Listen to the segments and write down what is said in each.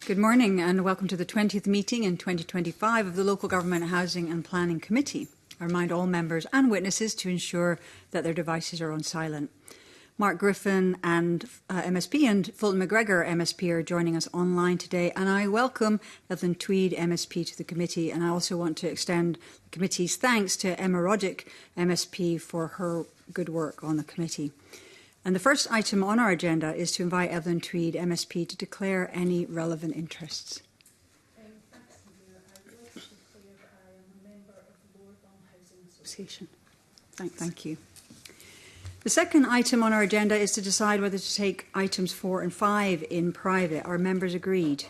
Good morning and welcome to the 20th meeting in 2025 of the Local Government Housing and Planning Committee. I remind all members and witnesses to ensure that their devices are on silent. Mark Griffin and MSP and Fulton McGregor MSP are joining us online today, and I welcome Evelyn Tweed MSP to the committee, and I also want to extend the committee's thanks to Emma Roddick MSP for her good work on the committee. And the first item on our agenda is to invite Evelyn Tweed MSP to declare any relevant interests. Thanks, Mayor. I would like to declare that I am a member of the Lower Gum Housing Association. Thank you. The second item on our agenda is to decide whether to take items 4 and 5 in private. Are members agreed?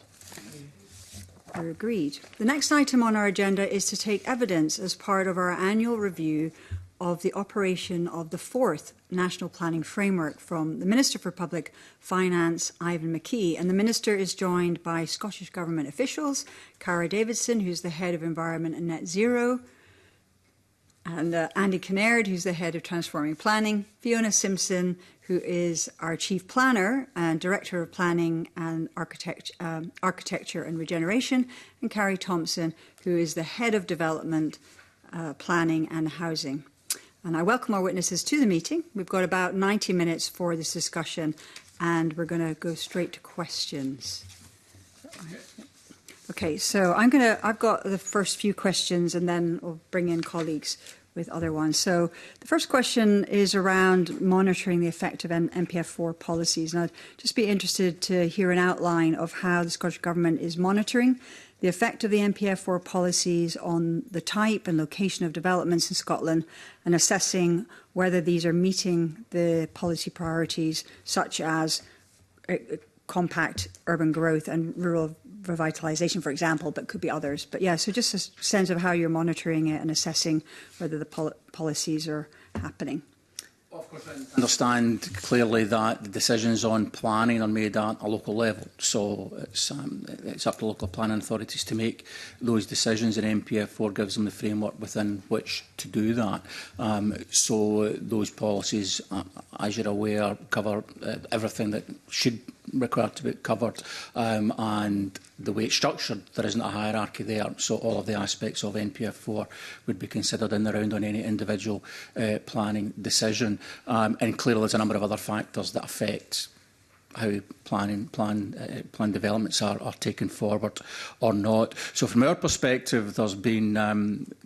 We're agreed. The next item on our agenda is to take evidence as part of our annual review of the operation of the 4th National Planning Framework from the Minister for Public Finance, Ivan McKee. And the Minister is joined by Scottish Government officials, Cara Davidson, who's the Head of Environment and Net Zero, and Andy Kinnaird, who's the Head of Transforming Planning, Fiona Simpson, who is our Chief Planner and Director of Planning and Architecture and Regeneration, and Carrie Thompson, who is the Head of Development, Planning and Housing. And I welcome our witnesses to the meeting. We've got about 90 minutes for this discussion, and we're going to go straight to questions. Okay, so I've got the first few questions, and then we'll bring in colleagues with other ones. So the first question is around monitoring the effect of NPF4 policies. And I'd just be interested to hear an outline of how the Scottish Government is monitoring the effect of the NPF4 policies on the type and location of developments in Scotland, and assessing whether these are meeting the policy priorities such as compact urban growth and rural revitalisation, for example, but could be others. But yeah, so just a sense of how you're monitoring it and assessing whether the policies are happening. Of course, I understand clearly that the decisions on planning are made at a local level. So it's up to local planning authorities to make those decisions, and NPF4 gives them the framework within which to do that. So those policies, as you're aware, cover everything that should require to be covered, and the way it's structured, there isn't a hierarchy there. So all of the aspects of NPF4 would be considered in the round on any individual planning decision. And clearly there's a number of other factors that affect how plan developments are taken forward or not. So from our perspective, there's been,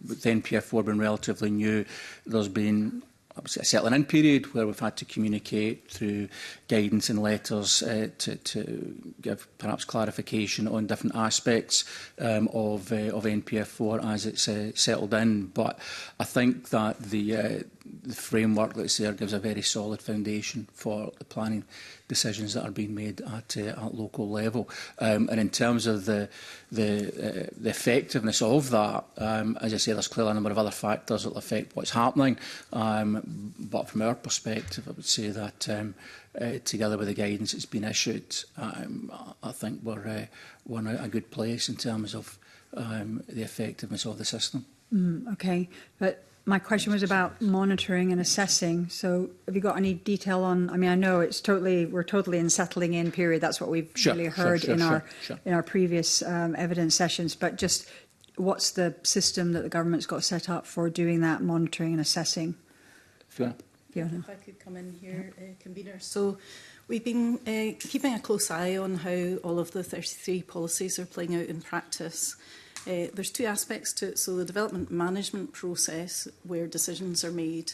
with NPF4 being relatively new, there's been a settling in period where we've had to communicate through guidance and letters to give perhaps clarification on different aspects of NPF4 as it's settled in. But I think that the framework that's there gives a very solid foundation for the planning decisions that are being made at local level. And in terms of the effectiveness of that, as I say, there's clearly a number of other factors that will affect what's happening. But from our perspective, I would say that together with the guidance that's been issued, I think we're in a good place in terms of the effectiveness of the system. Okay, but my question was about monitoring and assessing. So have you got any detail on, I mean, I know we're totally in settling in period. That's what we've really heard in our previous evidence sessions. But just what's the system that the government's got set up for doing that monitoring and assessing? Fiona? If I could come in here, convener. So we've been keeping a close eye on how all of the 33 policies are playing out in practice. There's two aspects to it. So the development management process, where decisions are made,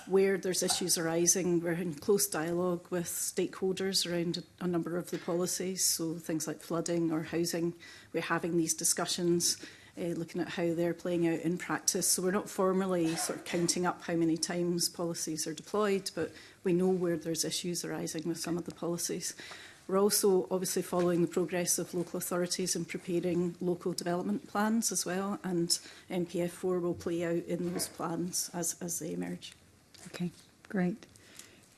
where there's issues arising, we're in close dialogue with stakeholders around a number of the policies. So things like flooding or housing, we're having these discussions, looking at how they're playing out in practice. So we're not formally sort of counting up how many times policies are deployed, but we know where there's issues arising with some of the policies. We're also obviously following the progress of local authorities in preparing local development plans as well, and NPF4 will play out in those plans as they emerge. Okay, great.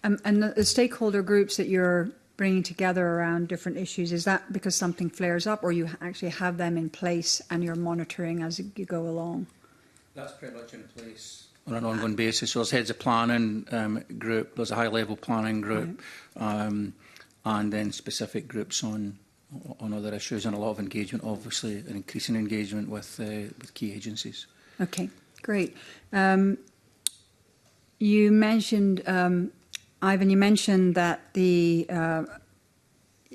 And the stakeholder groups that you're bringing together around different issues, is that because something flares up, or you actually have them in place and you're monitoring as you go along? That's pretty much in place on an ongoing basis. So there's heads of planning group, there's a high-level planning group, and then specific groups on on other issues, and a lot of engagement, obviously, an increasing engagement with key agencies. Okay, great. You mentioned, Ivan, you mentioned that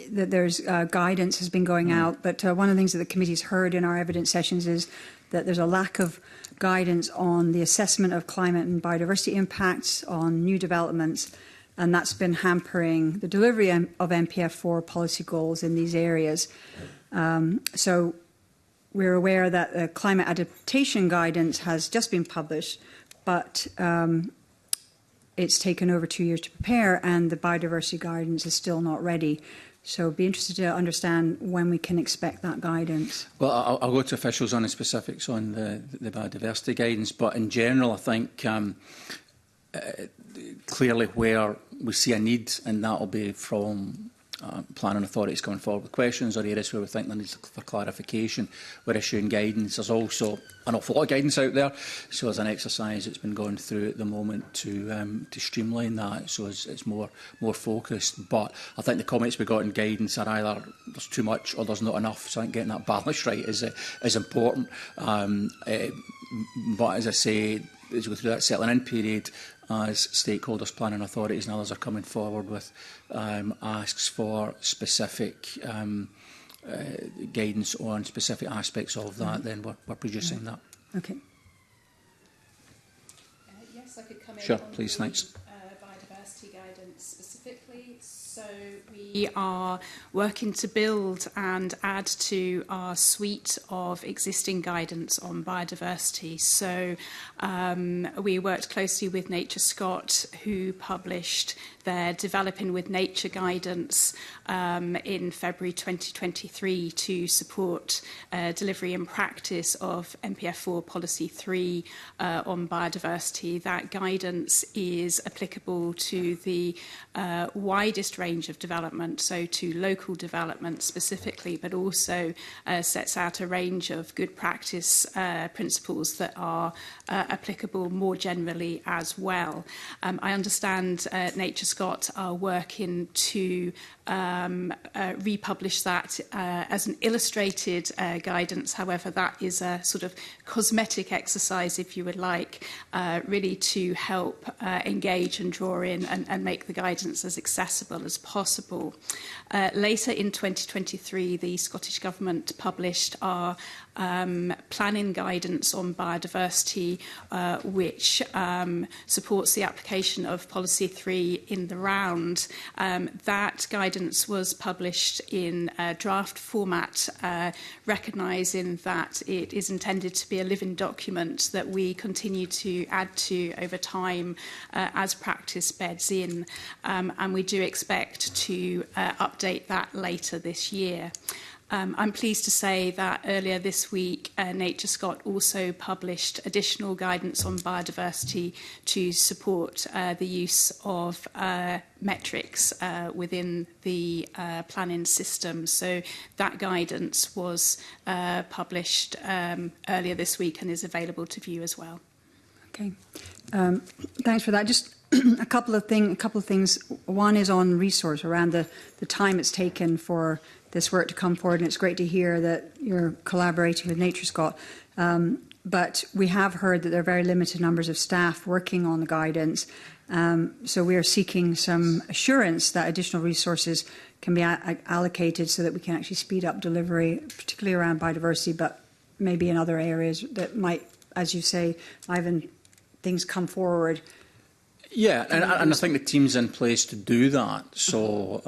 that there's guidance has been going out, but one of the things that the committee's heard in our evidence sessions is that there's a lack of guidance on the assessment of climate and biodiversity impacts on new developments, and that's been hampering the delivery of MPF4 policy goals in these areas. So we're aware that the climate adaptation guidance has just been published, but it's taken over 2 years to prepare, and the biodiversity guidance is still not ready. So I'd be interested to understand when we can expect that guidance. Well, I'll go to officials on the specifics on the biodiversity guidance, but in general, I think clearly where we see a need, and that will be from planning authorities coming forward with questions or areas where we think there needs for clarification, we're issuing guidance. There's also an awful lot of guidance out there, so there's an exercise that's been going through at the moment to streamline that, so it's more focused. But I think the comments we got in guidance are either there's too much or there's not enough, so I think getting that balance right is important. But as I say, as we go through that settling in period, as stakeholders, planning authorities and others are coming forward with asks for specific guidance on specific aspects of that, then we're producing that. Okay. Yes, I could come in. Sure, on please, the, thanks. Biodiversity guidance specifically. So we are working to build and add to our suite of existing guidance on biodiversity. So we worked closely with Nature Scott, who published their Developing with Nature guidance in February 2023 to support delivery and practice of MPF4 Policy 3 on biodiversity. That guidance is applicable to the widest range of development, so to local development specifically, but also sets out a range of good practice principles that are applicable more generally as well. I understand Nature Scott are working to republish that as an illustrated guidance. However, that is a sort of cosmetic exercise, if you would like, really to help engage and draw in and make the guidance as accessible as possible. Later in 2023, the Scottish Government published our planning guidance on biodiversity, which supports the application of Policy 3 in the round. That guidance was published in draft format, recognising that it is intended to be a living document that we continue to add to over time as practice beds in, and we do expect to update that later this year. I'm pleased to say that earlier this week, Nature Scott also published additional guidance on biodiversity to support the use of metrics within the planning system. So that guidance was published earlier this week and is available to view as well. Okay, thanks for that. Just a couple of things. One is on resource, around the time it's taken for this work to come forward, and it's great to hear that you're collaborating with Nature Scott. But we have heard that there are very limited numbers of staff working on the guidance, so we are seeking some assurance that additional resources can be allocated so that we can actually speed up delivery, particularly around biodiversity, but maybe in other areas that might, as you say, Ivan, things come forward. Yeah, and I think the team's in place to do that. So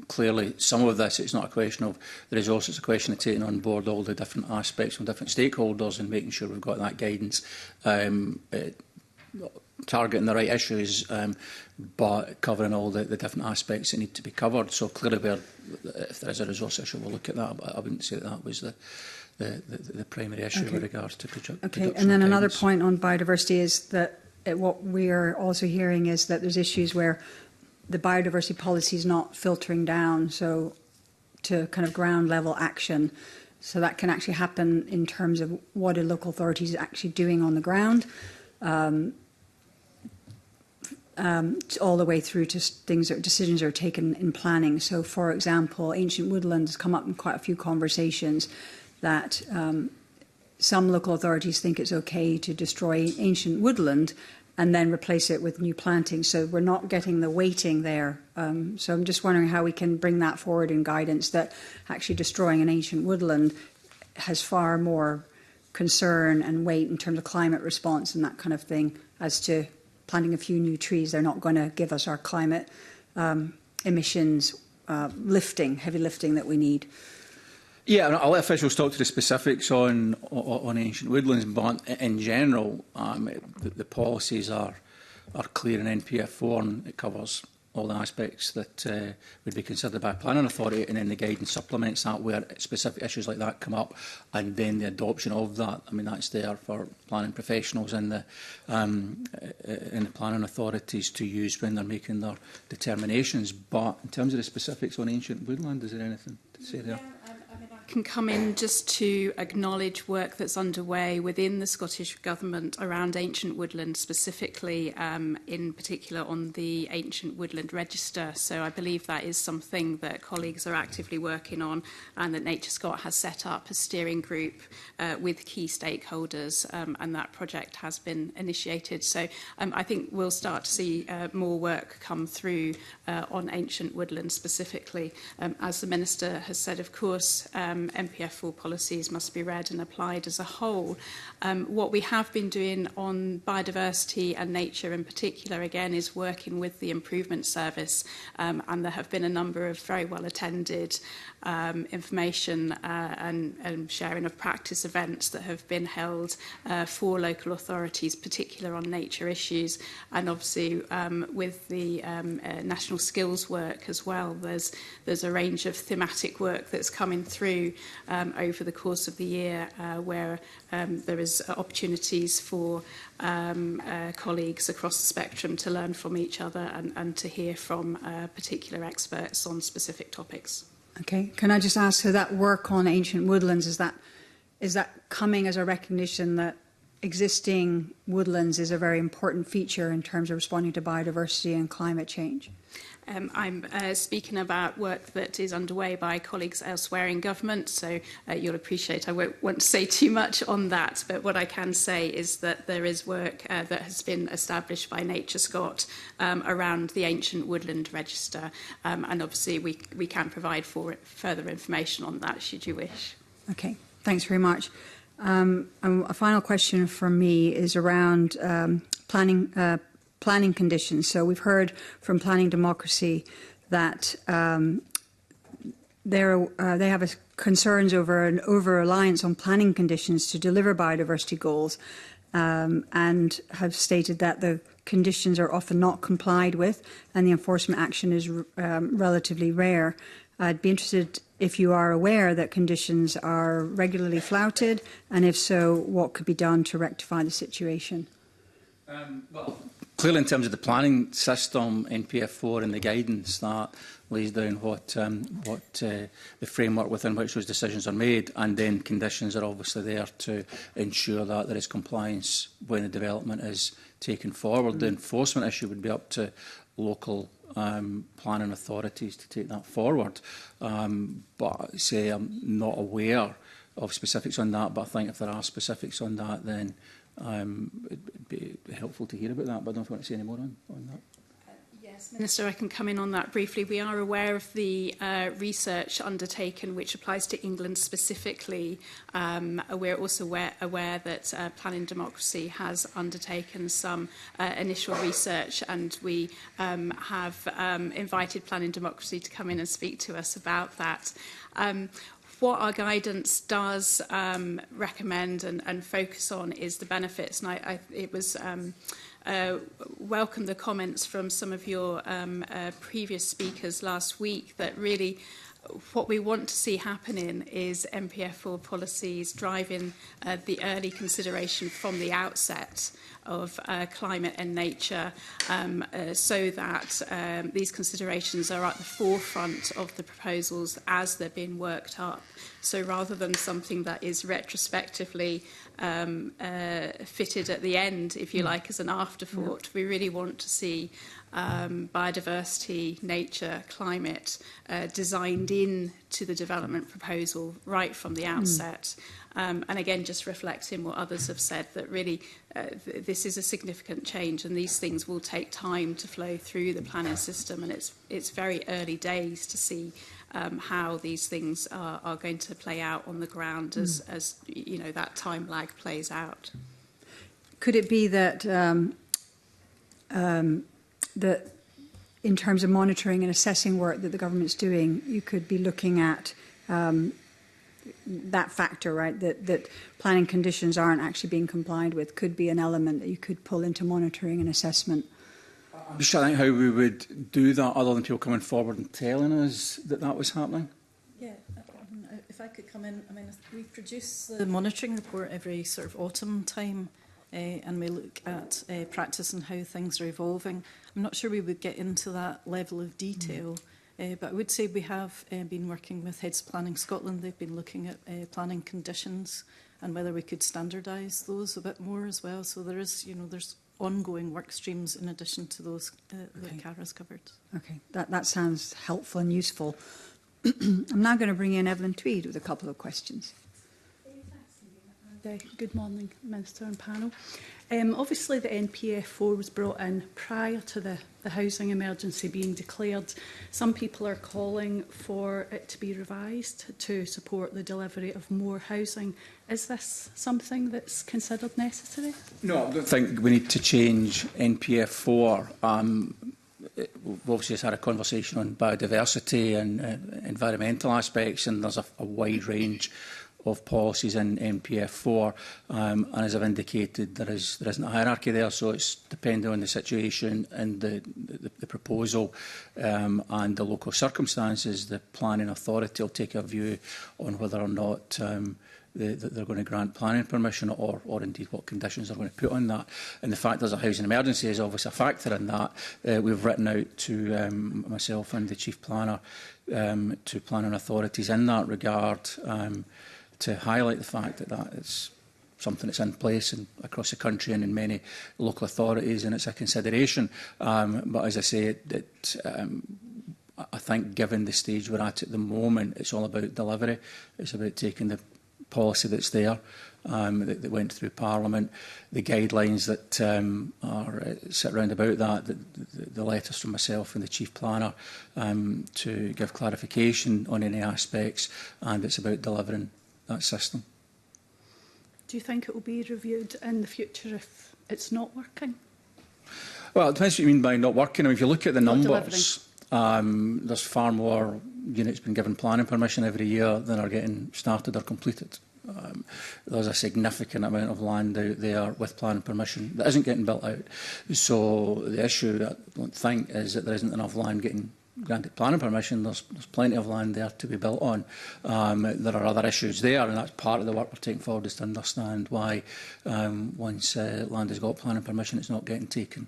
clearly, some of this, it's not a question of the resources, it's a question of taking on board all the different aspects from different stakeholders and making sure we've got that guidance, targeting the right issues, but covering all the different aspects that need to be covered. So clearly, if there is a resource issue, we'll look at that, but I wouldn't say that was the primary issue with regards to production. Okay, and then another point on biodiversity is that what we are also hearing is that there's issues where the biodiversity policy is not filtering down to kind of ground level action. So that can actually happen in terms of what a local authority is actually doing on the ground. all the way through to things that decisions are taken in planning. So, for example, ancient woodland has come up in quite a few conversations that some local authorities think it's okay to destroy ancient woodland and then replace it with new plantings. So we're not getting the weighting there. So I'm just wondering how we can bring that forward in guidance, that actually destroying an ancient woodland has far more concern and weight in terms of climate response and that kind of thing, as to planting a few new trees. They're not going to give us our climate emissions heavy lifting that we need. Yeah, I'll let officials talk to the specifics on ancient woodlands, but in general, the policies are clear in NPF4, and it covers all the aspects that would be considered by a planning authority, and then the guidance supplements that where specific issues like that come up, and then the adoption of that. I mean, that's there for planning professionals and the planning authorities to use when they're making their determinations. But in terms of the specifics on ancient woodland, is there anything to say there? Can come in just to acknowledge work that's underway within the Scottish Government around ancient woodland, specifically in particular on the Ancient Woodland Register. So I believe that is something that colleagues are actively working on, and that NatureScot has set up a steering group with key stakeholders, and that project has been initiated. So I think we'll start to see more work come through on ancient woodland specifically. As the Minister has said, of course, MPF4 policies must be read and applied as a whole. What we have been doing on biodiversity and nature in particular, again, is working with the Improvement Service, and there have been a number of very well attended information and sharing of practice events that have been held for local authorities, particular on nature issues, and obviously with the national skills work as well. There's a range of thematic work that's coming through over the course of the year where there is opportunities for colleagues across the spectrum to learn from each other and to hear from particular experts on specific topics. Okay, can I just ask, so that work on ancient woodlands, is that coming as a recognition that existing woodlands is a very important feature in terms of responding to biodiversity and climate change? I'm speaking about work that is underway by colleagues elsewhere in government, so you'll appreciate I won't want to say too much on that, but what I can say is that there is work that has been established by NatureScot around the Ancient Woodland Register, and obviously we can provide further information on that should you wish. Okay, thanks very much. And a final question from me is around planning conditions. So we've heard from Planning Democracy that they have concerns over an over-reliance on planning conditions to deliver biodiversity goals, and have stated that the conditions are often not complied with and the enforcement action is relatively rare. I'd be interested if you are aware that conditions are regularly flouted, and if so, what could be done to rectify the situation? Well, clearly in terms of the planning system, NPF4 and the guidance that lays down what the framework within which those decisions are made, and then conditions are obviously there to ensure that there is compliance when the development is taken forward. The enforcement issue would be up to local planning authorities to take that forward. But say I'm not aware of specifics on that, but I think if there are specifics on that, then it'd be helpful to hear about that, but I don't know if you want to say any more on that. Yes, Minister, I can come in on that briefly. We are aware of the research undertaken which applies to England specifically. We're also aware that Planning Democracy has undertaken some initial research, and we have invited Planning Democracy to come in and speak to us about that. What our guidance does recommend and focus on is the benefits, and it was welcome the comments from some of your previous speakers last week that really what we want to see happening is MPF4 policies driving the early consideration from the outset of climate and nature, so that these considerations are at the forefront of the proposals as they're being worked up. So rather than something that is retrospectively fitted at the end, if you like, as an afterthought. We really want to see biodiversity, nature, climate designed in to the development proposal right from the outset. And again, just reflecting what others have said, that really this is a significant change, and these things will take time to flow through the planning system, and it's very early days to see how these things are going to play out on the ground as you know, that time lag plays out. Could it be that that in terms of monitoring and assessing work that the government's doing, you could be looking at that factor, right, that planning conditions aren't actually being complied with, could be an element that you could pull into monitoring and assessment? I'm just trying to think how we would do that other than people coming forward and telling us that that was happening. Yeah, if I could come in, I mean, we produce the monitoring report every sort of autumn time, and we look at practice and how things are evolving. I'm not sure we would get into that level of detail, but I would say we have been working with Heads of Planning Scotland. They've been looking at planning conditions and whether we could standardise those a bit more as well. So there is, you know, there's ongoing work streams in addition to those that Cara's covered. Okay, that sounds helpful and useful. I'm now going to bring in Evelyn Tweed with a couple of questions. Good morning, Minister and panel. Obviously, the NPF4 was brought in prior to the housing emergency being declared. Some people are calling for it to be revised to support the delivery of more housing. Is this something that's considered necessary? No, I don't think we need to change NPF4. We've obviously just had a conversation on biodiversity and environmental aspects, and there's a wide range of policies in NPF4, and as I've indicated, there isn't a hierarchy there, so it's depending on the situation and the proposal and the local circumstances. The planning authority will take a view on whether or not they're going to grant planning permission or indeed what conditions they're going to put on that. And the fact there's a housing emergency is obviously a factor in that. We've written out to myself and the Chief Planner to planning authorities in that regard to highlight the fact that that is something that's in place and across the country and in many local authorities, and it's a consideration. But as I say, I think given the stage we're at the moment, it's all about delivery. It's about taking the policy that's there, that went through Parliament, the guidelines that sit around about that, the letters from myself and the Chief Planner to give clarification on any aspects, and it's about delivering that system. Do you think it will be reviewed in the future if it's not working? Well, it depends what you mean by not working. I mean, if you look at the numbers, there's far more units being given planning permission every year than are getting started or completed. There's a significant amount of land out there with planning permission that isn't getting built out. So the issue, I don't think, is that there isn't enough land getting granted planning permission. There's plenty of land there to be built on. There are other issues there, and that's part of the work we're taking forward, is to understand why once land has got planning permission, it's not getting taken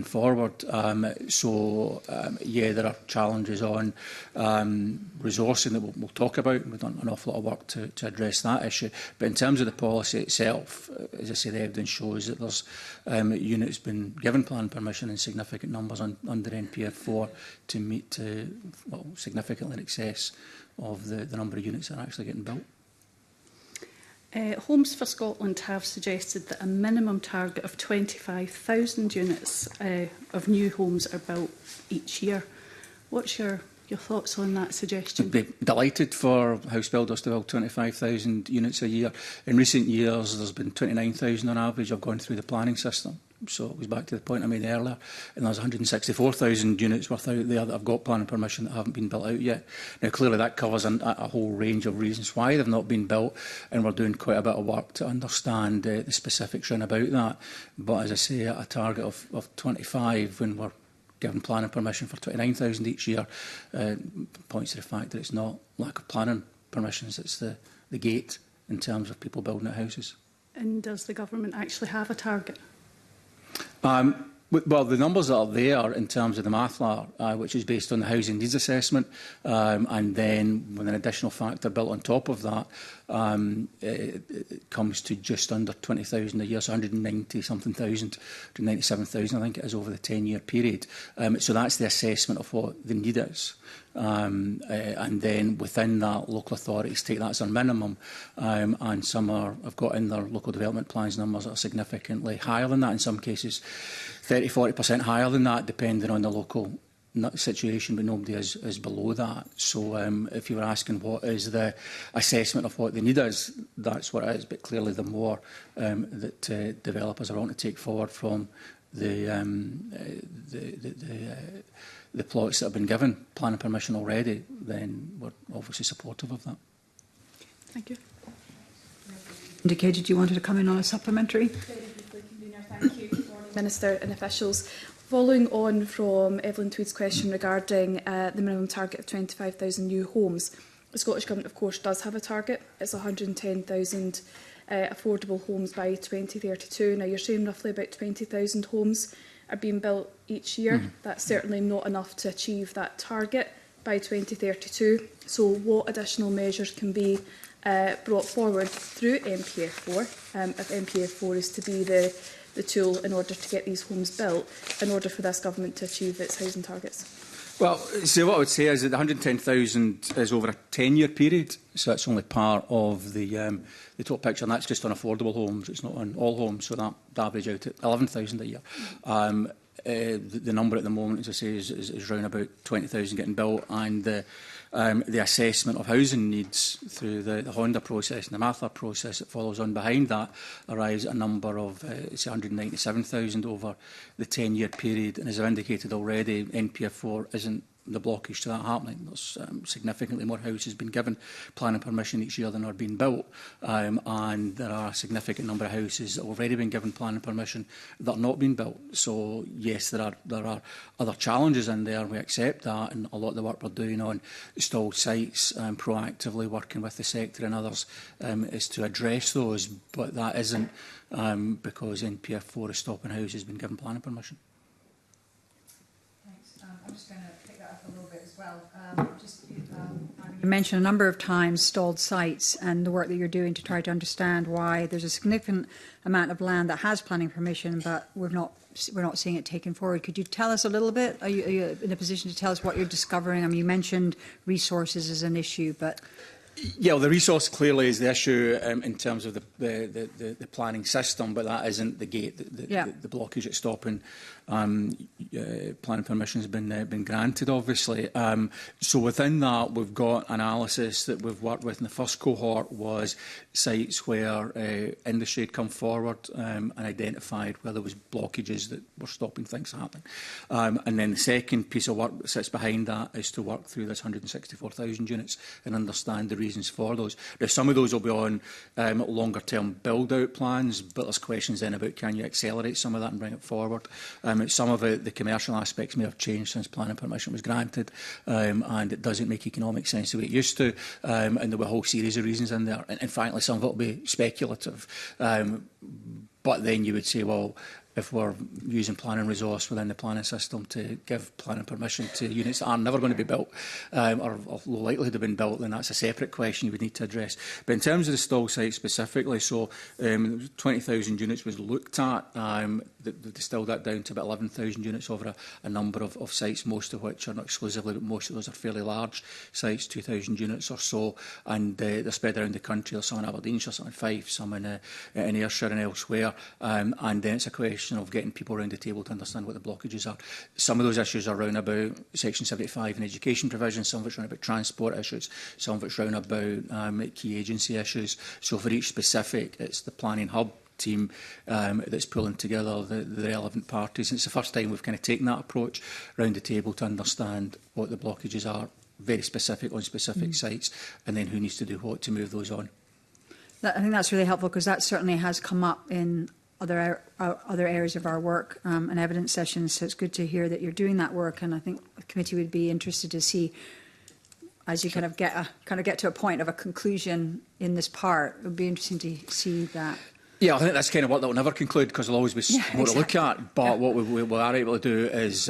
forward. Yeah, there are challenges on resourcing that we'll talk about, and we've done an awful lot of work to address that issue. But in terms of the policy itself, as I say, the evidence shows that there's units been given planning permission in significant numbers under NPF4 to meet significantly in excess of the number of units that are actually getting built. Homes for Scotland have suggested that a minimum target of 25,000 units of new homes are built each year. What's your thoughts on that suggestion? I'd be delighted for house builders to build 25,000 units a year. In recent years, there's been 29,000 on average have gone through the planning system. So it goes back to the point I made earlier, and there's 164,000 units worth out there that have got planning permission that haven't been built out yet. Now, clearly that covers a whole range of reasons why they've not been built, and we're doing quite a bit of work to understand the specifics around about that. But as I say, a target of 25 when we're given planning permission for 29,000 each year points to the fact that it's not lack of planning permissions, it's the gate in terms of people building out houses. And does the government actually have a target? Well, the numbers that are there in terms of the MATHLAR, which is based on the housing needs assessment, and then with an additional factor built on top of that, it comes to just under 20,000 a year, so 190-something thousand, 197,000, I think it is, over the 10-year period. So that's the assessment of what the need is. And then within that, local authorities take that as their minimum, and some have got in their local development plans numbers that are significantly higher than that, in some cases 30-40% higher than that, depending on the local situation, but nobody is below that. So if you were asking what is the assessment of what the need is, that's what it is. But clearly the more that developers are wanting to take forward from the plots that have been given planning permission already, then we're obviously supportive of that. Thank you. Indicated you wanted to come in on a supplementary. Very briefly, Convener. Thank you. Good morning, Minister and officials. Following on from Evelyn Tweed's question regarding the minimum target of 25,000 new homes, the Scottish Government, of course, does have a target. It's 110,000 affordable homes by 2032. Now, you're saying roughly about 20,000 homes are being built each year. That's certainly not enough to achieve that target by 2032. So what additional measures can be brought forward through MPF4, if MPF4 is to be the tool in order to get these homes built, in order for this government to achieve its housing targets? Well, so what I would say is that the 110,000 is over a 10-year period, so that's only part of the top picture, and that's just on affordable homes. It's not on all homes, so that average out at 11,000 a year. The number at the moment, as I say, is around about 20,000 getting built, and the assessment of housing needs through the Honda process and the MATHLAR process that follows on behind that arrives at a number of 197,000 over the 10-year period. And as I've indicated already, NPF4 isn't the blockage to that happening. There's significantly more houses being given planning permission each year than are being built, and there are a significant number of houses that have already been given planning permission that are not being built. So yes, there are other challenges in there, we accept that, and a lot of the work we're doing on stalled sites, proactively working with the sector and others, is to address those, but that isn't because NPF4 is stopping houses being given planning permission. I'm just going to pick that up a little bit as well. You mentioned a number of times stalled sites and the work that you're doing to try to understand why there's a significant amount of land that has planning permission, but we're not seeing it taken forward. Could you tell us a little bit? Are you in a position to tell us what you're discovering? I mean, you mentioned resources as an issue, but... Yeah, well, the resource clearly is the issue in terms of the planning system, but that isn't the gate. The blockage at stopping planning permission has been granted, obviously. So within that, we've got analysis that we've worked with in the first cohort was sites where industry had come forward and identified where there was blockages that were stopping things happening. And then the second piece of work that sits behind that is to work through this 164,000 units and understand the reasons for those. Now, some of those will be on longer-term build-out plans, but there's questions then about can you accelerate some of that and bring it forward. Some of the commercial aspects may have changed since planning permission was granted, and it doesn't make economic sense the way it used to, and there were a whole series of reasons in there. And frankly, some of it will be speculative. But then you would say, well, if we're using planning resource within the planning system to give planning permission to units that are never going to be built or of low likelihood of being built, then that's a separate question you would need to address. But in terms of the stall site specifically, so 20,000 units was looked at. They distilled that down to about 11,000 units over a number of sites, most of which are not exclusively, but most of those are fairly large sites, 2,000 units or so, and they're spread around the country. There's some in Aberdeenshire, some in Fife, some in Ayrshire and elsewhere, and then it's a question of getting people around the table to understand what the blockages are. Some of those issues are around about Section 75 and education provision, some of it's around about transport issues, some of it's around about key agency issues. So for each specific, it's the planning hub team that's pulling together the relevant parties. And it's the first time we've kind of taken that approach around the table to understand what the blockages are, very specific on specific sites, and then who needs to do what to move those on. I think that's really helpful because that certainly has come up in other areas of our work and evidence sessions. So it's good to hear that you're doing that work, and I think the committee would be interested to see, as you kind of get to a point of a conclusion in this part, it would be interesting to see that. Yeah, I think that's kind of what that will never conclude, because there'll always be more to look at. But what we are able to do is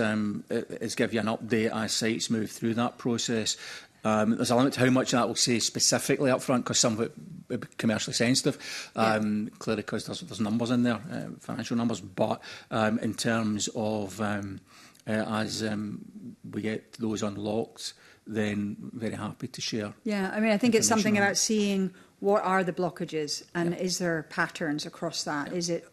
give you an update as sites move through that process. There's a limit to how much of that we'll say specifically up front, because some of it will be commercially sensitive, clearly because there's numbers in there, financial numbers. But in terms of as we get those unlocked, then very happy to share. Yeah, I mean, I think it's something about seeing what are the blockages, and is there patterns across that? Is it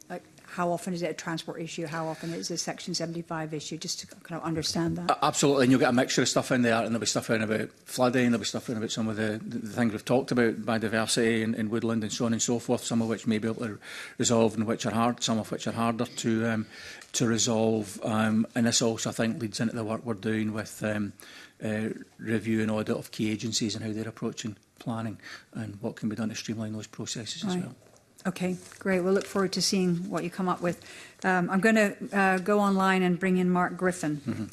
like, how often is it a transport issue? How often is it a Section 75 issue? Just to kind of understand that. Absolutely, and you'll get a mixture of stuff in there, and there'll be stuff in about flooding, there'll be stuff in about some of the things we've talked about, biodiversity in woodland and so on and so forth, some of which may be able to resolve and which are hard, some of which are harder to resolve. And this also, I think, leads into the work we're doing with review and audit of key agencies and how they're approaching planning and what can be done to streamline those processes as well. Okay, great. We'll look forward to seeing what you come up with. I'm going to go online and bring in Mark Griffin.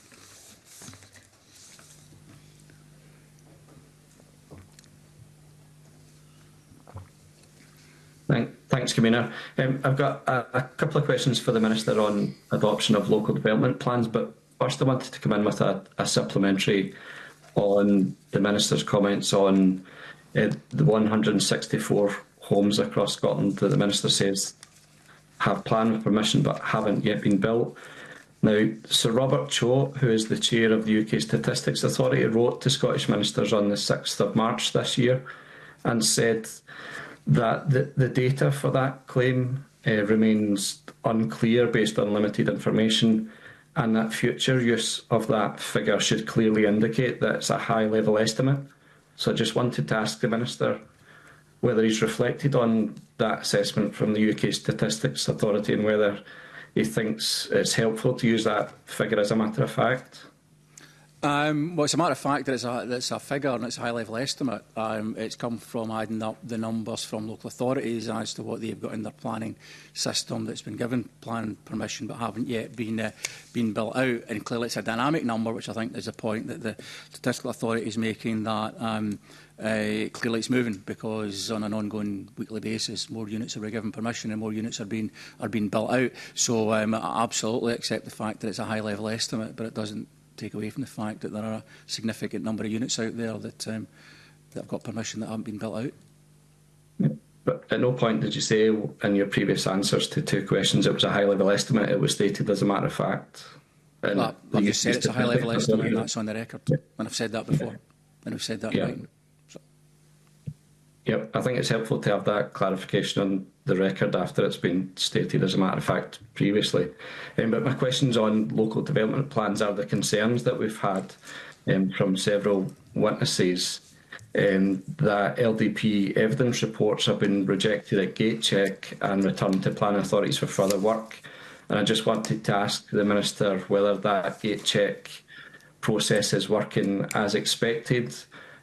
Thanks, Convener. I've got a couple of questions for the Minister on adoption of local development plans, but first I wanted to come in with a supplementary on the Minister's comments on the 164 homes across Scotland that the Minister says have planning permission but haven't yet been built. Now, Sir Robert Choate, who is the chair of the UK Statistics Authority, wrote to Scottish ministers on the 6th of March this year and said that the data for that claim remains unclear based on limited information, and that future use of that figure should clearly indicate that it's a high-level estimate. So I just wanted to ask the Minister whether he's reflected on that assessment from the UK Statistics Authority and whether he thinks it's helpful to use that figure as a matter of fact. Well, it's a matter of fact that it's a figure and it's a high-level estimate. It's come from adding up the numbers from local authorities as to what they've got in their planning system that's been given planning permission but haven't yet been built out. And clearly it's a dynamic number, which I think is a point that the Statistical Authority is making, that clearly it's moving, because on an ongoing weekly basis more units are given permission and more units are being built out. So I absolutely accept the fact that it's a high-level estimate, but it doesn't take away from the fact that there are a significant number of units out there that have got permission that haven't been built out. But at no point did you say in your previous answers to two questions it was a high-level estimate. It was stated as a matter of fact. Well, I've just said it's a high-level estimate, and that's on the record. And I've said that before, and I've said that in writing. Yep, I think it's helpful to have that clarification on the record after it's been stated as a matter of fact previously. But my questions on local development plans are the concerns that we've had from several witnesses that LDP evidence reports have been rejected at gate check and returned to planning authorities for further work. And I just wanted to ask the Minister whether that gate check process is working as expected,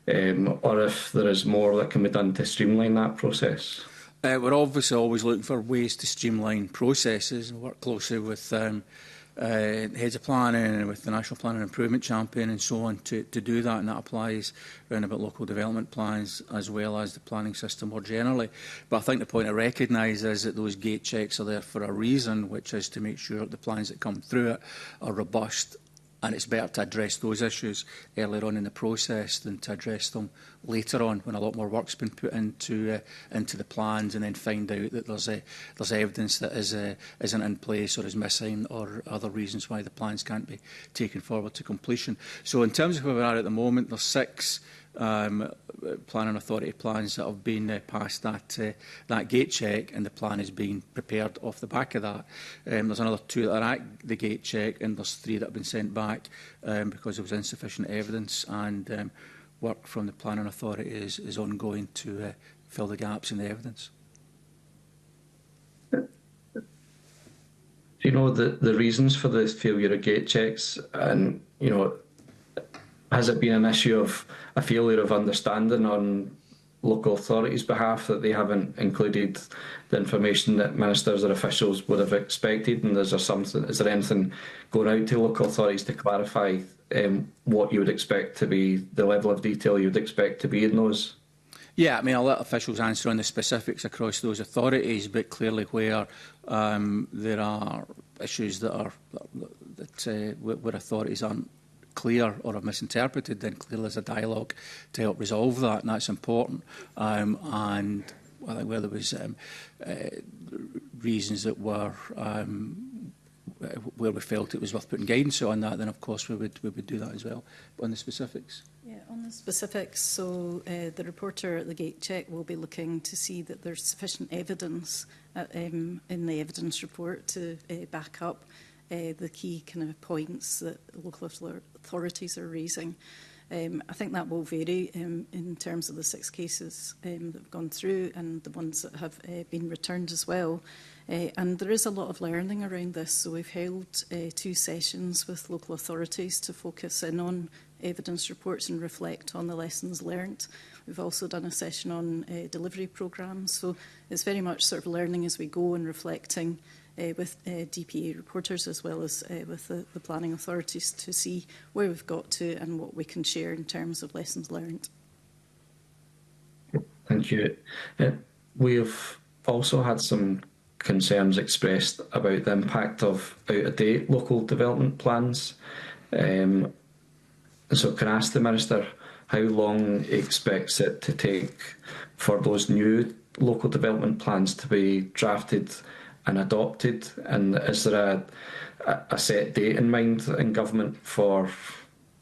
or if there is more that can be done to streamline that process. We're obviously always looking for ways to streamline processes and work closely with heads of planning and with the National Planning Improvement Champion and so on to do that, and that applies around about local development plans as well as the planning system more generally. But I think the point to recognise is that those gate checks are there for a reason, which is to make sure that the plans that come through it are robust. And it's better to address those issues earlier on in the process than to address them later on when a lot more work's been put into the plans, and then find out that there's evidence that isn't in place or is missing, or other reasons why the plans can't be taken forward to completion. So in terms of where we are at the moment, there's 6 planning authority plans that have been past that gate check, and the plan is being prepared off the back of that. There's another 2 that are at the gate check, and there's 3 that have been sent back because there was insufficient evidence, and work from the planning authority is ongoing to fill the gaps in the evidence. Do you know the reasons for the failure of gate checks? And, you know, has it been an issue of a failure of understanding on local authorities' behalf, that they haven't included the information that ministers or officials would have expected? And is there anything going out to local authorities to clarify what you would expect to be the level of detail you would expect to be in those? Yeah, I mean, I'll let officials answer on the specifics across those authorities, but clearly where there are issues that where authorities aren't clear or are misinterpreted, then clearly there's a dialogue to help resolve that, and that's important. And I think where there was reasons that were where we felt it was worth putting guidance on that, then of course we would do that as well. But on the specifics. Yeah, on the specifics, so the reporter at the gate check will be looking to see that there's sufficient evidence in the evidence report to back up the key kind of points that local authorities are raising. I think that will vary in terms of the 6 cases that have gone through and the ones that have been returned as well. And there is a lot of learning around this, so we've held 2 sessions with local authorities to focus in on evidence reports and reflect on the lessons learnt. We've also done a session on delivery programmes, so it's very much sort of learning as we go and reflecting with DPA reporters as well as with the planning authorities to see where we've got to and what we can share in terms of lessons learned. Thank you. We've also had some concerns expressed about the impact of out-of-date local development plans. So can I ask the Minister how long he expects it to take for those new local development plans to be drafted and adopted? And is there a set date in mind in government for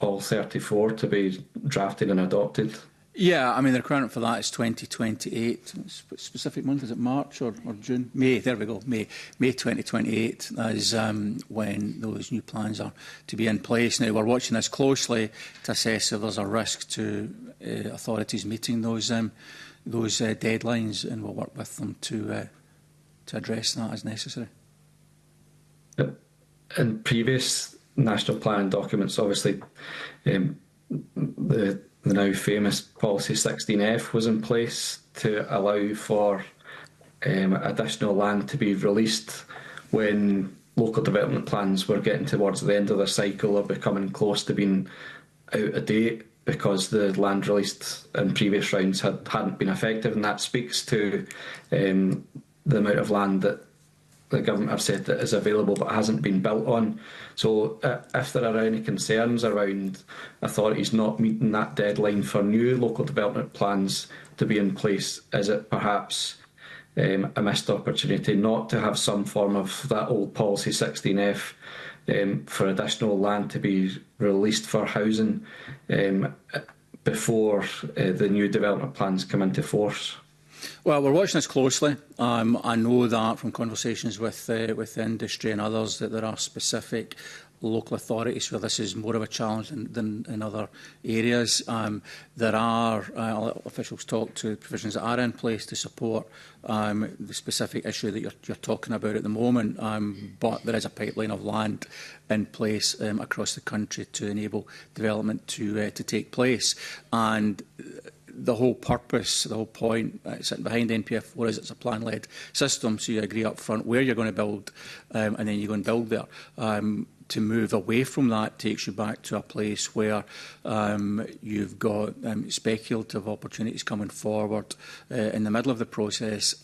all 34 to be drafted and adopted? Yeah, I mean, the requirement for that is 2028. Specific month, is it March or June? May, there we go, May 2028 is when those new plans are to be in place. Now, we're watching this closely to assess if there's a risk to authorities meeting those deadlines, and we'll work with them to address that as necessary. In previous national planning documents, obviously, the now famous Policy 16F was in place to allow for additional land to be released when local development plans were getting towards the end of their cycle or becoming close to being out of date because the land released in previous rounds hadn't been effective, and that speaks to the amount of land that the government have said that is available but hasn't been built on. So if there are any concerns around authorities not meeting that deadline for new local development plans to be in place, is it perhaps a missed opportunity not to have some form of that old Policy 16F for additional land to be released for housing before the new development plans come into force? Well, we're watching this closely. I know that from conversations with industry and others that there are specific local authorities where this is more of a challenge than in other areas. There are officials talk to provisions that are in place to support the specific issue that you're talking about at the moment, but there is a pipeline of land in place across the country to enable development to take place. And the whole purpose, the whole point sitting behind NPF4 is it's a plan-led system, so you agree up front where you're going to build and then you go and build there. To move away from that takes you back to a place where you've got speculative opportunities coming forward in the middle of the process,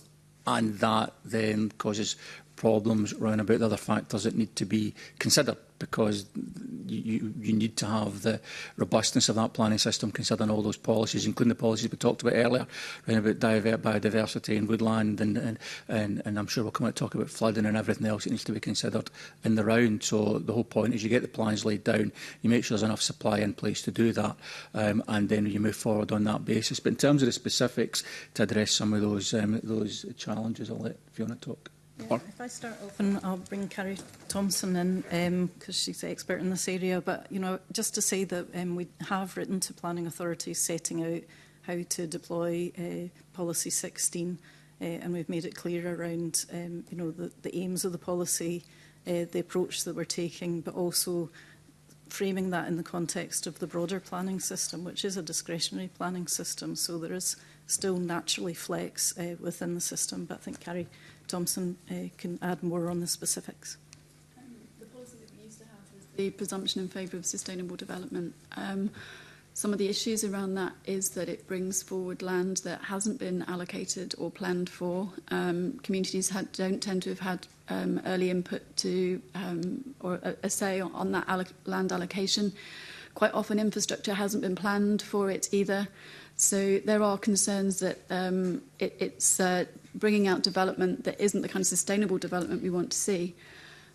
and that then causes problems around about the other factors that need to be considered, because you need to have the robustness of that planning system considering all those policies, including the policies we talked about earlier, around about biodiversity and woodland, and I'm sure we'll come out and talk about flooding and everything else that needs to be considered in the round. So the whole point is you get the plans laid down, you make sure there's enough supply in place to do that, and then you move forward on that basis. But in terms of the specifics to address some of those challenges, I'll let Fiona talk. Yeah, if I start off, and I'll bring Carrie Thompson in because she's the expert in this area, but just to say that we have written to planning authorities setting out how to deploy Policy 16, and we've made it clear around the aims of the policy, the approach that we're taking, but also framing that in the context of the broader planning system, which is a discretionary planning system, so there is still naturally flex within the system. But I think Carrie Thompson can add more on the specifics. The policy that we used to have was the presumption in favour of sustainable development. Some of the issues around that is that it brings forward land that hasn't been allocated or planned for. Communities don't tend to have had early input to or a say on that land allocation. Quite often infrastructure hasn't been planned for it either. So there are concerns that it's bringing out development that isn't the kind of sustainable development we want to see.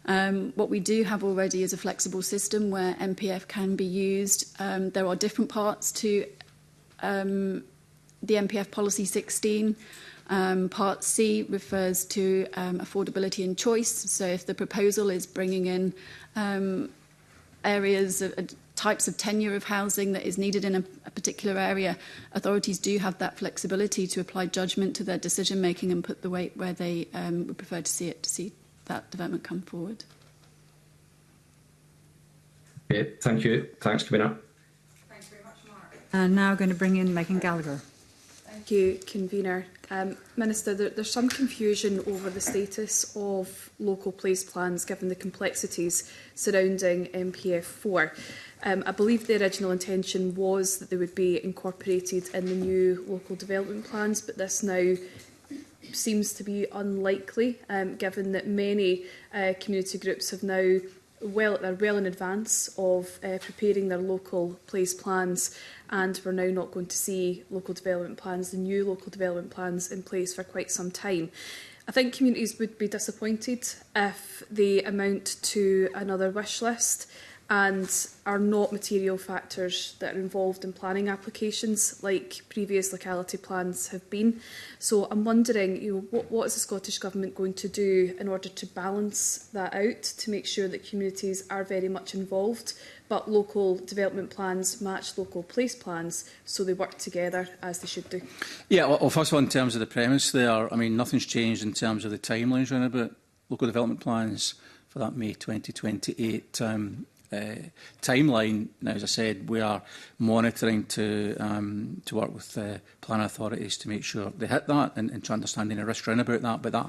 What we do have already is a flexible system where MPF can be used. There are different parts to the MPF Policy 16. Part C refers to affordability and choice. So if the proposal is bringing in areas of types of tenure of housing that is needed in a particular area, authorities do have that flexibility to apply judgment to their decision making and put the weight where they would prefer to see that development come forward. Okay, thank you. Thanks, Convener. Thanks very much, Mark. And now going to bring in Megan Gallagher. Thank you, Convener. Minister, there's some confusion over the status of local place plans given the complexities surrounding MPF 4. I believe the original intention was that they would be incorporated in the new local development plans, but this now seems to be unlikely, given that many community groups have now they're well in advance of preparing their local place plans, and we're now not going to see local development plans, the new local development plans in place for quite some time. I think communities would be disappointed if they amount to another wish list and are not material factors that are involved in planning applications like previous locality plans have been. So I'm wondering, what is the Scottish Government going to do in order to balance that out, to make sure that communities are very much involved, but local development plans match local place plans so they work together as they should do? Yeah, well, first of all, in terms of the premise there, I mean, nothing's changed in terms of the timelines around about local development plans for that May 2028 timeline. Now, as I said, we are monitoring to work with planning authorities to make sure they hit that and to understand any risk around about that, but that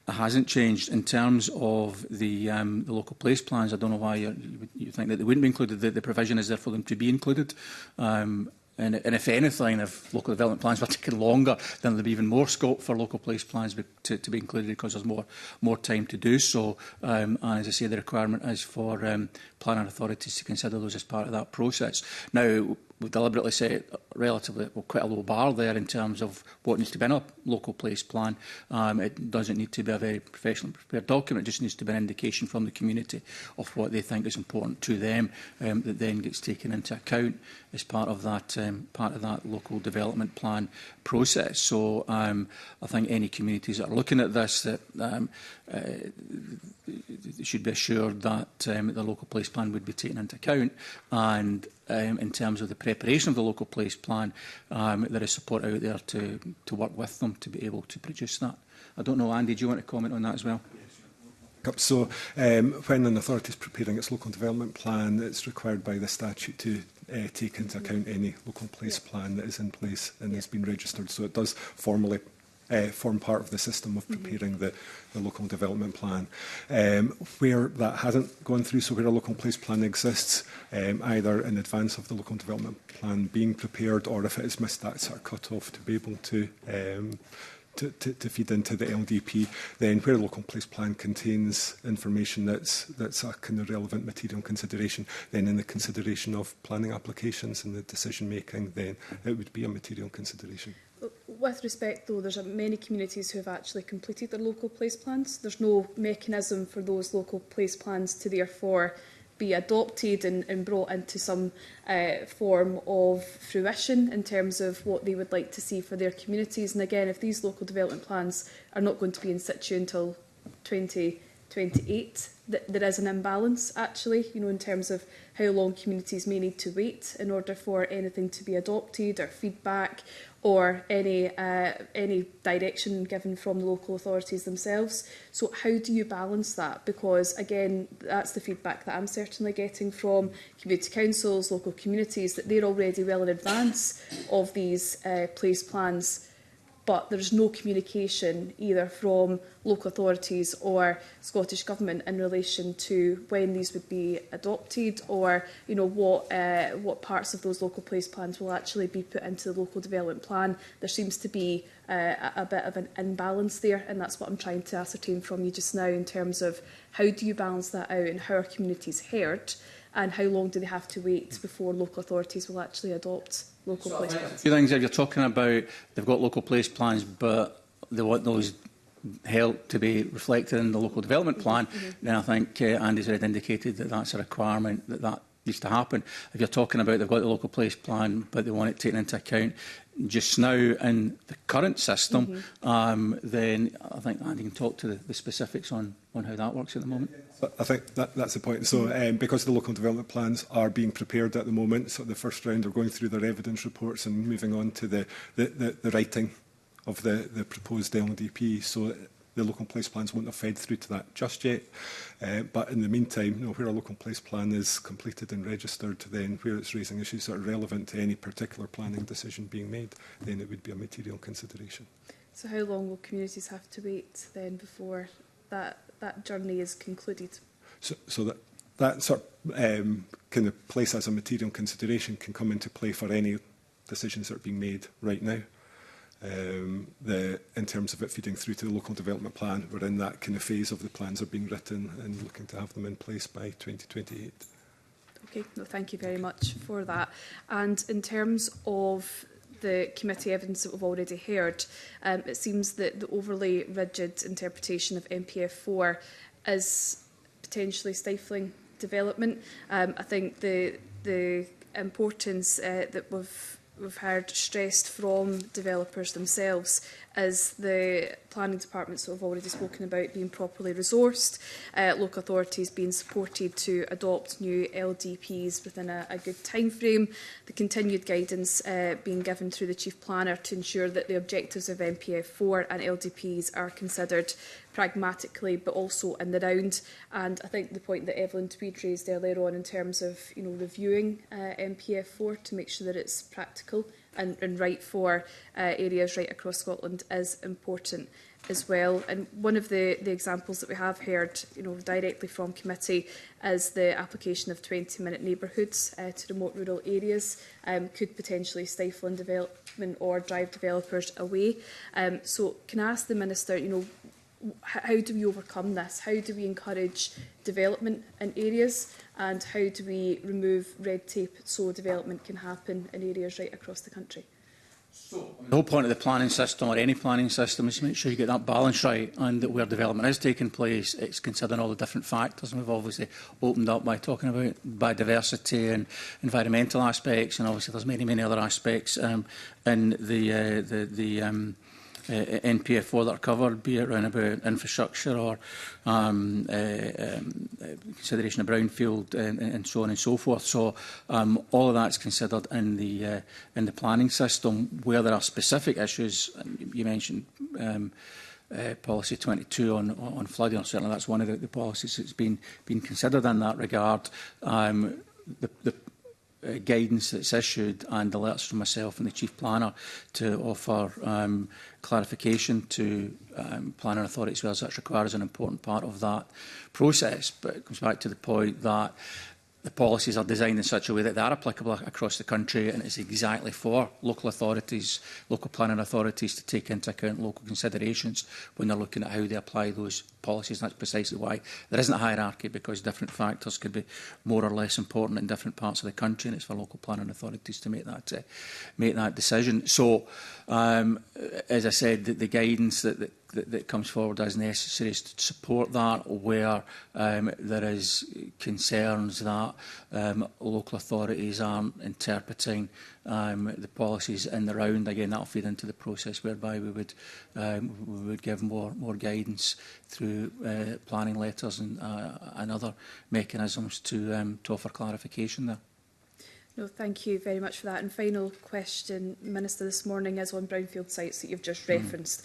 hasn't changed. In terms of the local place plans, I don't know why you think that they wouldn't be included. The provision is there for them to be included. And if anything, if local development plans were taking longer, then there'll be even more scope for local place plans to be included because there's more time to do so. And as I say, the requirement is for planning authorities to consider those as part of that process. Now, we've deliberately set relatively quite a low bar there in terms of what needs to be in a local place plan. It doesn't need to be a very professionally prepared document. It just needs to be an indication from the community of what they think is important to them that then gets taken into account as part of that local development plan process. So I think any communities that are looking at this that should be assured that the local place plan would be taken into account, and in terms of the preparation of the local place plan, there is support out there to work with them to be able to produce that. I don't know, Andy, do you want to comment on that as well? So when an authority is preparing its local development plan, it's required by the statute to take into account any local place plan that is in place and has been registered. So it does formally form part of the system of preparing the local development plan. Where that hasn't gone through, so where a local place plan exists, either in advance of the local development plan being prepared, or if it has missed that sort of cut-off to be able to feed into the LDP, then where a local place plan contains information that's a kind of relevant material consideration, then in the consideration of planning applications and the decision making, then it would be a material consideration. With respect, though, there's many communities who have actually completed their local place plans. There's no mechanism for those local place plans to therefore be adopted and brought into some form of fruition in terms of what they would like to see for their communities. And again, if these local development plans are not going to be in situ until 2028, there is an imbalance, actually, in terms of how long communities may need to wait in order for anything to be adopted, or feedback, or any direction given from the local authorities themselves. So how do you balance that? Because, again, that's the feedback that I'm certainly getting from community councils, local communities, that they're already well in advance of these place plans but there's no communication either from local authorities or Scottish Government in relation to when these would be adopted, or what parts of those local place plans will actually be put into the local development plan. There seems to be a bit of an imbalance there, and that's what I'm trying to ascertain from you just now in terms of how do you balance that out and how are communities heard, and how long do they have to wait before local authorities will actually adopt local place plans? A few things. If you're talking about they've got local place plans, but they want those held to be reflected in the local development plan, then I think Andy's already indicated that that's a requirement that needs to happen. If you're talking about they've got the local place plan, but they want it taken into account just now in the current system, then I think Andy can talk to the specifics on how that works at the moment. I think that's the point. So because the local development plans are being prepared at the moment, so the first round are going through their evidence reports and moving on to the writing of the proposed LDP. So the local place plans won't have fed through to that just yet. But in the meantime, where a local place plan is completed and registered, then where it's raising issues that are relevant to any particular planning decision being made, then it would be a material consideration. So how long will communities have to wait then before that journey is concluded? So that sort of kind of place as a material consideration can come into play for any decisions that are being made right now. In terms of it feeding through to the local development plan, we're in that kind of phase of the plans are being written and looking to have them in place by 2028. Okay, no, thank you very much for that. And in terms of the committee evidence that we've already heard, it seems that the overly rigid interpretation of MPF4 is potentially stifling development. I think the importance that we've heard stressed from developers themselves is the planning departments that we've already spoken about being properly resourced, local authorities being supported to adopt new LDPs within a good time frame, the continued guidance being given through the Chief Planner to ensure that the objectives of MPF4 and LDPs are considered pragmatically but also in the round. And I think the point that Evelyn Tweed raised earlier on in terms of reviewing MPF4 to make sure that it's practical and right for areas right across Scotland is important as well. And one of the examples that we have heard directly from committee is the application of 20-minute neighbourhoods to remote rural areas could potentially stifle in development or drive developers away. So can I ask the Minister, how do we overcome this? How do we encourage development in areas, and how do we remove red tape so development can happen in areas right across the country? The whole point of the planning system, or any planning system, is to make sure you get that balance right, and that where development is taking place, it's considering all the different factors. And we've obviously opened up by talking about biodiversity and environmental aspects, and obviously there's many other aspects in the NPF4 that are covered, be it around about infrastructure or consideration of brownfield and so on and so forth. So all of that's considered in the planning system. Where there are specific issues, you mentioned policy 22 on flooding, or certainly that's one of the policies that's been considered in that regard. The guidance that's issued and alerts from myself and the Chief Planner to offer clarification to planning authorities where that's required is an important part of that process. But it comes back to the point that the policies are designed in such a way that they are applicable across the country, and it's exactly for local authorities, local planning authorities, to take into account local considerations when they're looking at how they apply those policies. And that's precisely why there isn't a hierarchy, because different factors could be more or less important in different parts of the country, and it's for local planning authorities to make that decision. So, as I said, the guidance that comes forward as necessary is to support that where there is concerns that local authorities aren't interpreting the policies in the round. Again, that will feed into the process whereby we would give more guidance through planning letters and other mechanisms to offer clarification there. No, thank you very much for that. And final question, Minister, this morning is on brownfield sites that you've just referenced,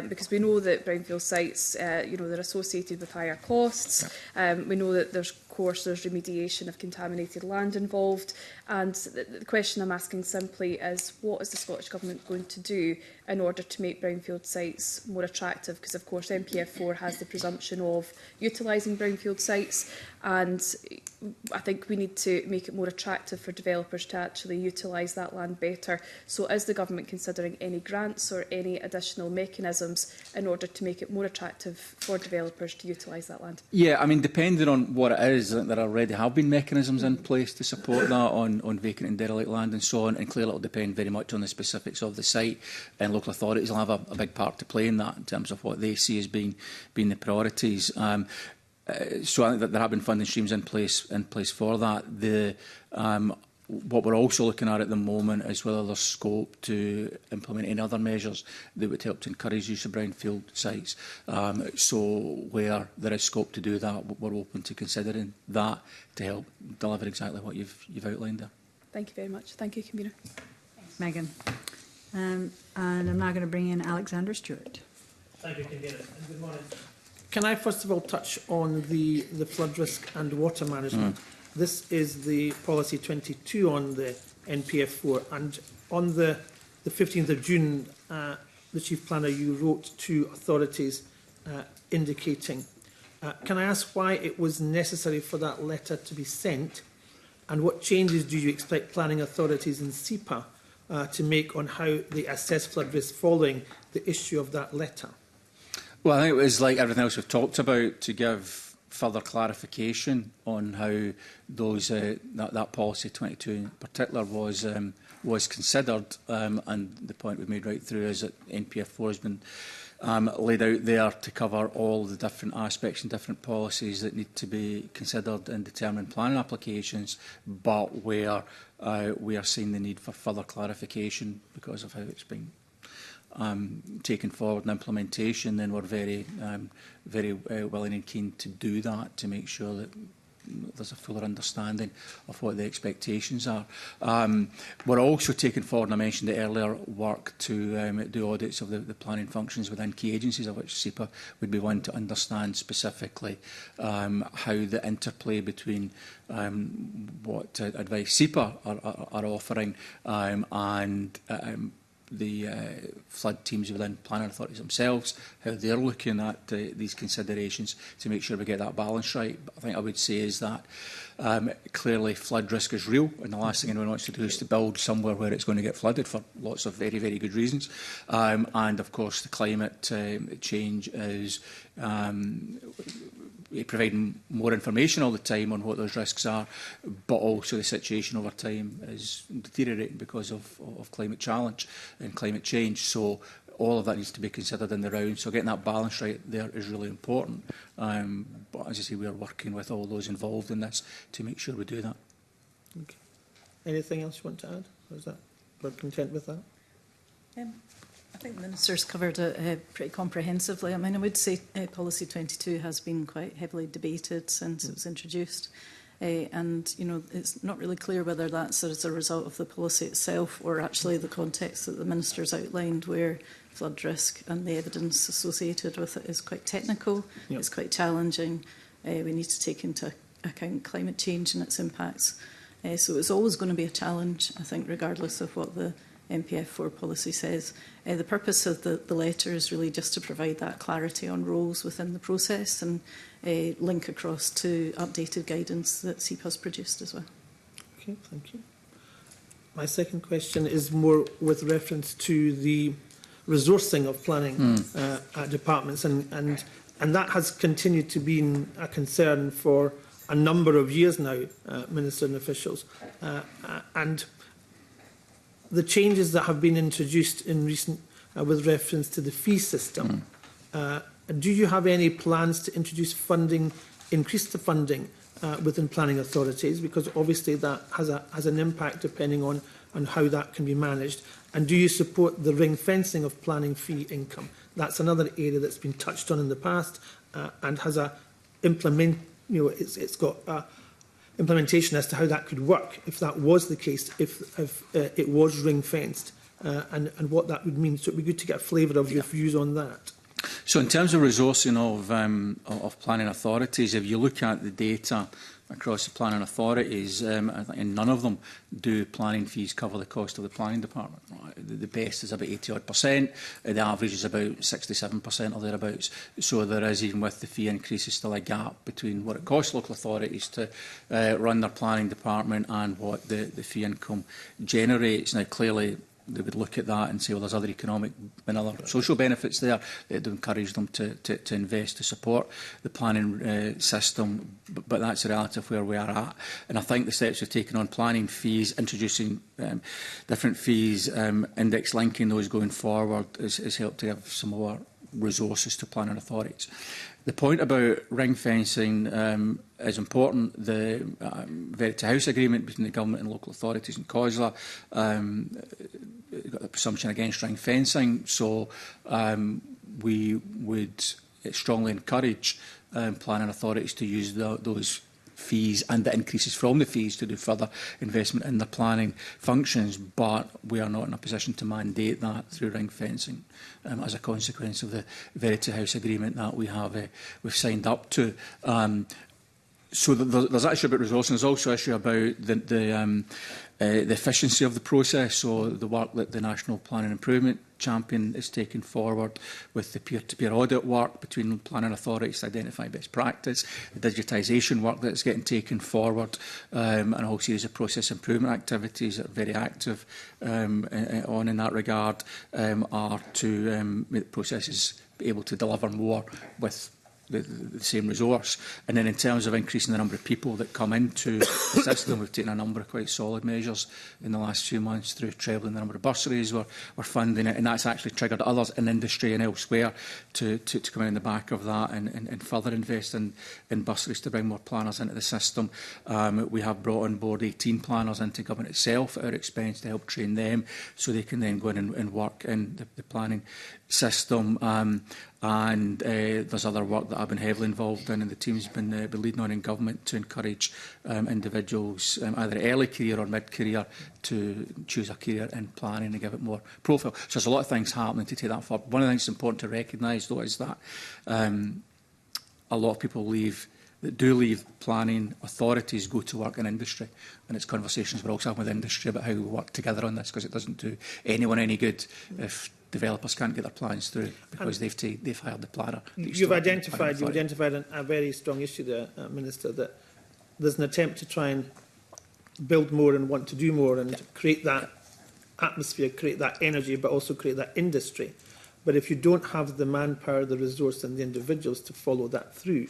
because we know that brownfield sites, they're associated with higher costs. We know that there's course, there's remediation of contaminated land involved. And the question I'm asking simply is, what is the Scottish Government going to do in order to make brownfield sites more attractive? Because, of course, NPF4 has the presumption of utilising brownfield sites, and I think we need to make it more attractive for developers to actually utilise that land better. So is the Government considering any grants or any additional mechanisms in order to make it more attractive for developers to utilise that land? Yeah, I mean, depending on what it is, there already have been mechanisms in place to support that on vacant and derelict land and so on, and clearly it will depend very much on the specifics of the site, and local authorities will have a big part to play in that in terms of what they see as being the priorities. So I think that there have been funding streams in place for that. What we're also looking at the moment is whether there's scope to implement any other measures that would help to encourage use of brownfield sites. So where there is scope to do that, we're open to considering that to help deliver exactly what you've outlined there. Thank you very much. Thank you, Convener. Thanks, Megan. And I'm now going to bring in Alexander Stewart. Thank you, Convener, and good morning. Can I first of all touch on the flood risk and water management? This is the policy 22 on the NPF4, and on the 15th of June, the Chief Planner, you wrote to authorities indicating. Can I ask why it was necessary for that letter to be sent, and what changes do you expect planning authorities in SEPA to make on how they assess flood risk following the issue of that letter? Well, I think it was like everything else we've talked about, to give further clarification on how those that policy 22 in particular was considered, and the point we've made right through is that NPF4 has been laid out there to cover all the different aspects and different policies that need to be considered in determining planning applications, but where we are seeing the need for further clarification because of how it's been taken forward in implementation, then we're very willing and keen to do that, to make sure that there's a fuller understanding of what the expectations are. We're also taking forward, and I mentioned it earlier, work to do audits of the planning functions within key agencies, of which SEPA would be one, to understand specifically how the interplay between what advice SEPA are offering and the flood teams within planning authorities themselves, how they're looking at these considerations to make sure we get that balance right. But I think I would say is that clearly flood risk is real, and the last thing anyone wants to do is to build somewhere where it's going to get flooded for lots of very, very good reasons. And of course the climate change is providing more information all the time on what those risks are, but also the situation over time is deteriorating because of climate challenge and climate change. So all of that needs to be considered in the round. So getting that balance right there is really important. But as I say, we are working with all those involved in this to make sure we do that. Okay. Anything else you want to add? Or is that we're content with that? I think the Minister's covered it pretty comprehensively. I mean, I would say Policy 22 has been quite heavily debated since it was introduced. And, you know, it's not really clear whether that's as a result of the policy itself or actually the context that the Minister's outlined, where flood risk and the evidence associated with it is quite technical, it's quite challenging. We need to take into account climate change and its impacts. So it's always going to be a challenge, I think, regardless of what the NPF4 policy says. The purpose of the letter is really just to provide that clarity on roles within the process and link across to updated guidance that SEPA has produced as well. Okay, thank you. My second question is more with reference to the resourcing of planning departments, and that has continued to be a concern for a number of years now, Minister and officials. And the changes that have been introduced in recent with reference to the fee system, do you have any plans to introduce funding, increase the funding within planning authorities? Because obviously that has an impact depending on how that can be managed. And do you support the ring fencing of planning fee income? That's another area that's been touched on in the past and has it's got implementation as to how that could work if that was the case, if it was ring fenced, and what that would mean. So it'd be good to get a flavour of your views on that. So in terms of resourcing of planning authorities, if you look at the data across the planning authorities, and none of them do planning fees cover the cost of the planning department. Right? The best is about 80-odd%, the average is about 67% or thereabouts. So there is, even with the fee increases, still a gap between what it costs local authorities to run their planning department and what the fee income generates. Now, clearly, they would look at that and say, well, there's other economic and other social benefits there that would encourage them to invest to support the planning system, but that's a relative where we are at. And I think the steps we've taken on planning fees, introducing different fees, index linking those going forward, has helped to give some more resources to planning authorities. The point about ring fencing is important. The Verity House agreement between the government and local authorities in COSLA got the presumption against ring fencing, so we would strongly encourage planning authorities to use those fees and the increases from the fees to do further investment in the planning functions, but we are not in a position to mandate that through ring fencing as a consequence of the Verity House agreement that we've signed up to. So there's that issue about resourcing. There's also an issue about the efficiency of the process. So the work that the National Planning Improvement Champion is taking forward with the peer-to-peer audit work between planning authorities to identify best practice, the digitisation work that's getting taken forward, and a whole series of process improvement activities that are very active on in that regard, are to make the processes be able to deliver more with the same resource. And then in terms of increasing the number of people that come into the system, we've taken a number of quite solid measures in the last few months through trebling the number of bursaries we're funding it, and that's actually triggered others in industry and elsewhere to come in the back of that and further invest in bursaries to bring more planners into the system. We have brought on board 18 planners into government itself at our expense to help train them so they can then go in and work in the planning system. And there's other work that I've been heavily involved in, and the team's been leading on in government to encourage individuals, either early career or mid-career, to choose a career in planning and give it more profile. So there's a lot of things happening to take that forward. One of the things that's important to recognise, though, is that a lot of people that do leave planning authorities go to work in industry, and it's conversations we're also having with industry about how we work together on this, because it doesn't do anyone any good if developers can't get their plans through because they've hired the planner. You've identified a very strong issue there, Minister, that there's an attempt to try and build more and want to do more and create that atmosphere, create that energy, but also create that industry. But if you don't have the manpower, the resource and the individuals to follow that through,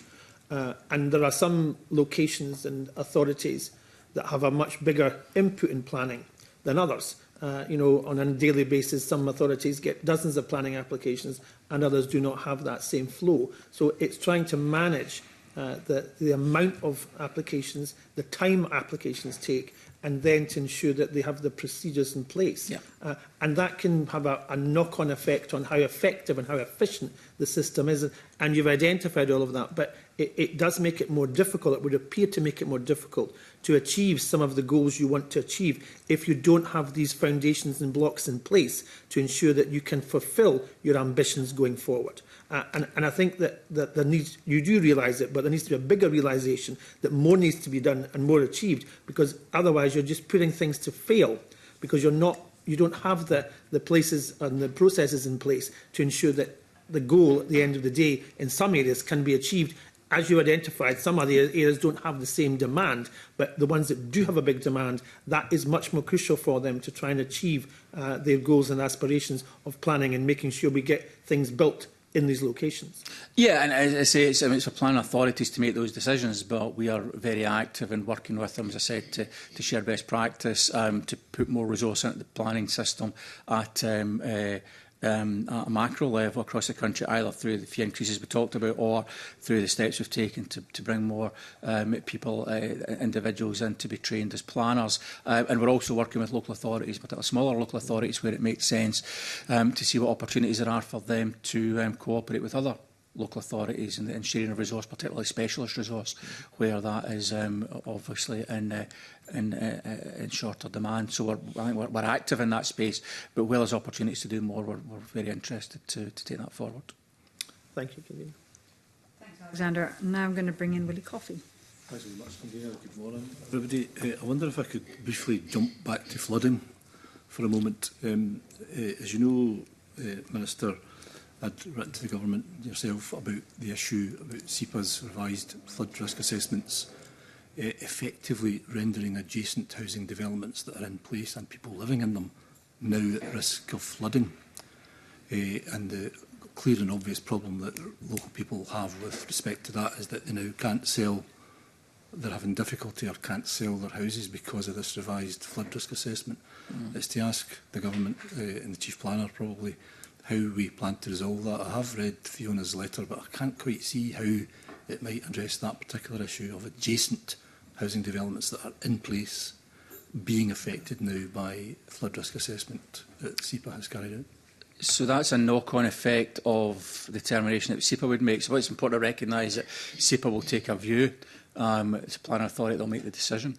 and there are some locations and authorities that have a much bigger input in planning than others. On a daily basis, some authorities get dozens of planning applications and others do not have that same flow. So it's trying to manage the amount of applications, the time applications take, and then to ensure that they have the procedures in place. Yeah. And that can have a knock-on effect on how effective and how efficient the system is. And you've identified all of that, but it does make it more difficult. It would appear to make it more difficult to achieve some of the goals you want to achieve if you don't have these foundations and blocks in place to ensure that you can fulfil your ambitions going forward. And I think that you do realise it, but there needs to be a bigger realisation that more needs to be done and more achieved, because otherwise you're just putting things to fail because you don't have the places and the processes in place to ensure that the goal at the end of the day in some areas can be achieved. As you identified, some other areas don't have the same demand, but the ones that do have a big demand, that is much more crucial for them to try and achieve their goals and aspirations of planning and making sure we get things built in these locations. Yeah, and as I say, it's for planning authorities to make those decisions, but we are very active in working with them, as I said, to share best practice, to put more resource into the planning system at a macro level across the country, either through the fee increases we talked about or through the steps we've taken to bring more people, individuals in to be trained as planners. And we're also working with local authorities, particularly smaller local authorities where it makes sense, to see what opportunities there are for them to cooperate with other local authorities and sharing of resource, particularly specialist resource, where that is obviously in shorter demand. So I think we're active in that space, but where there's opportunities to do more, we're very interested to take that forward. Thank you, Convener. Thanks, Alexander. Now I'm going to bring in Willie Coffey. Thanks very much, Convener. Good morning, everybody. I wonder if I could briefly jump back to flooding for a moment. As you know, Minister, I'd written to the Government yourself about the issue about SEPA's revised flood risk assessments effectively rendering adjacent housing developments that are in place and people living in them now at risk of flooding. And the clear and obvious problem that local people have with respect to that is that they now can't sell, they're having difficulty or can't sell their houses because of this revised flood risk assessment. It's to ask the Government and the Chief Planner probably how we plan to resolve that. I have read Fiona's letter, but I can't quite see how it might address that particular issue of adjacent housing developments that are in place being affected now by flood risk assessment that SEPA has carried out. So that's a knock-on effect of the determination that SEPA would make. So it's important to recognise that SEPA will take a view. It's a planning authority that will make the decision.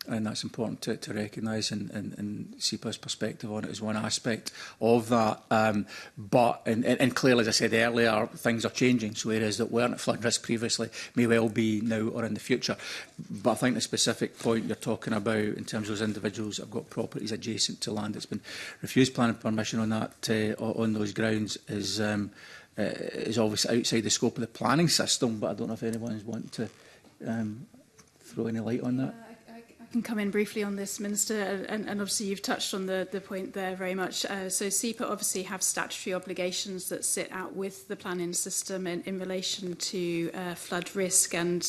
And that's important to recognise, and SEPA's perspective on it is one aspect of that. But clearly, as I said earlier, things are changing. So areas that weren't at flood risk previously may well be now or in the future. But I think the specific point you're talking about in terms of those individuals that have got properties adjacent to land that's been refused planning permission on that on those grounds is obviously outside the scope of the planning system. But I don't know if anyone's wanting to throw any light on that. I can come in briefly on this, Minister, and obviously you've touched on the point there very much. So SEPA obviously have statutory obligations that sit out with the planning system in relation to flood risk, and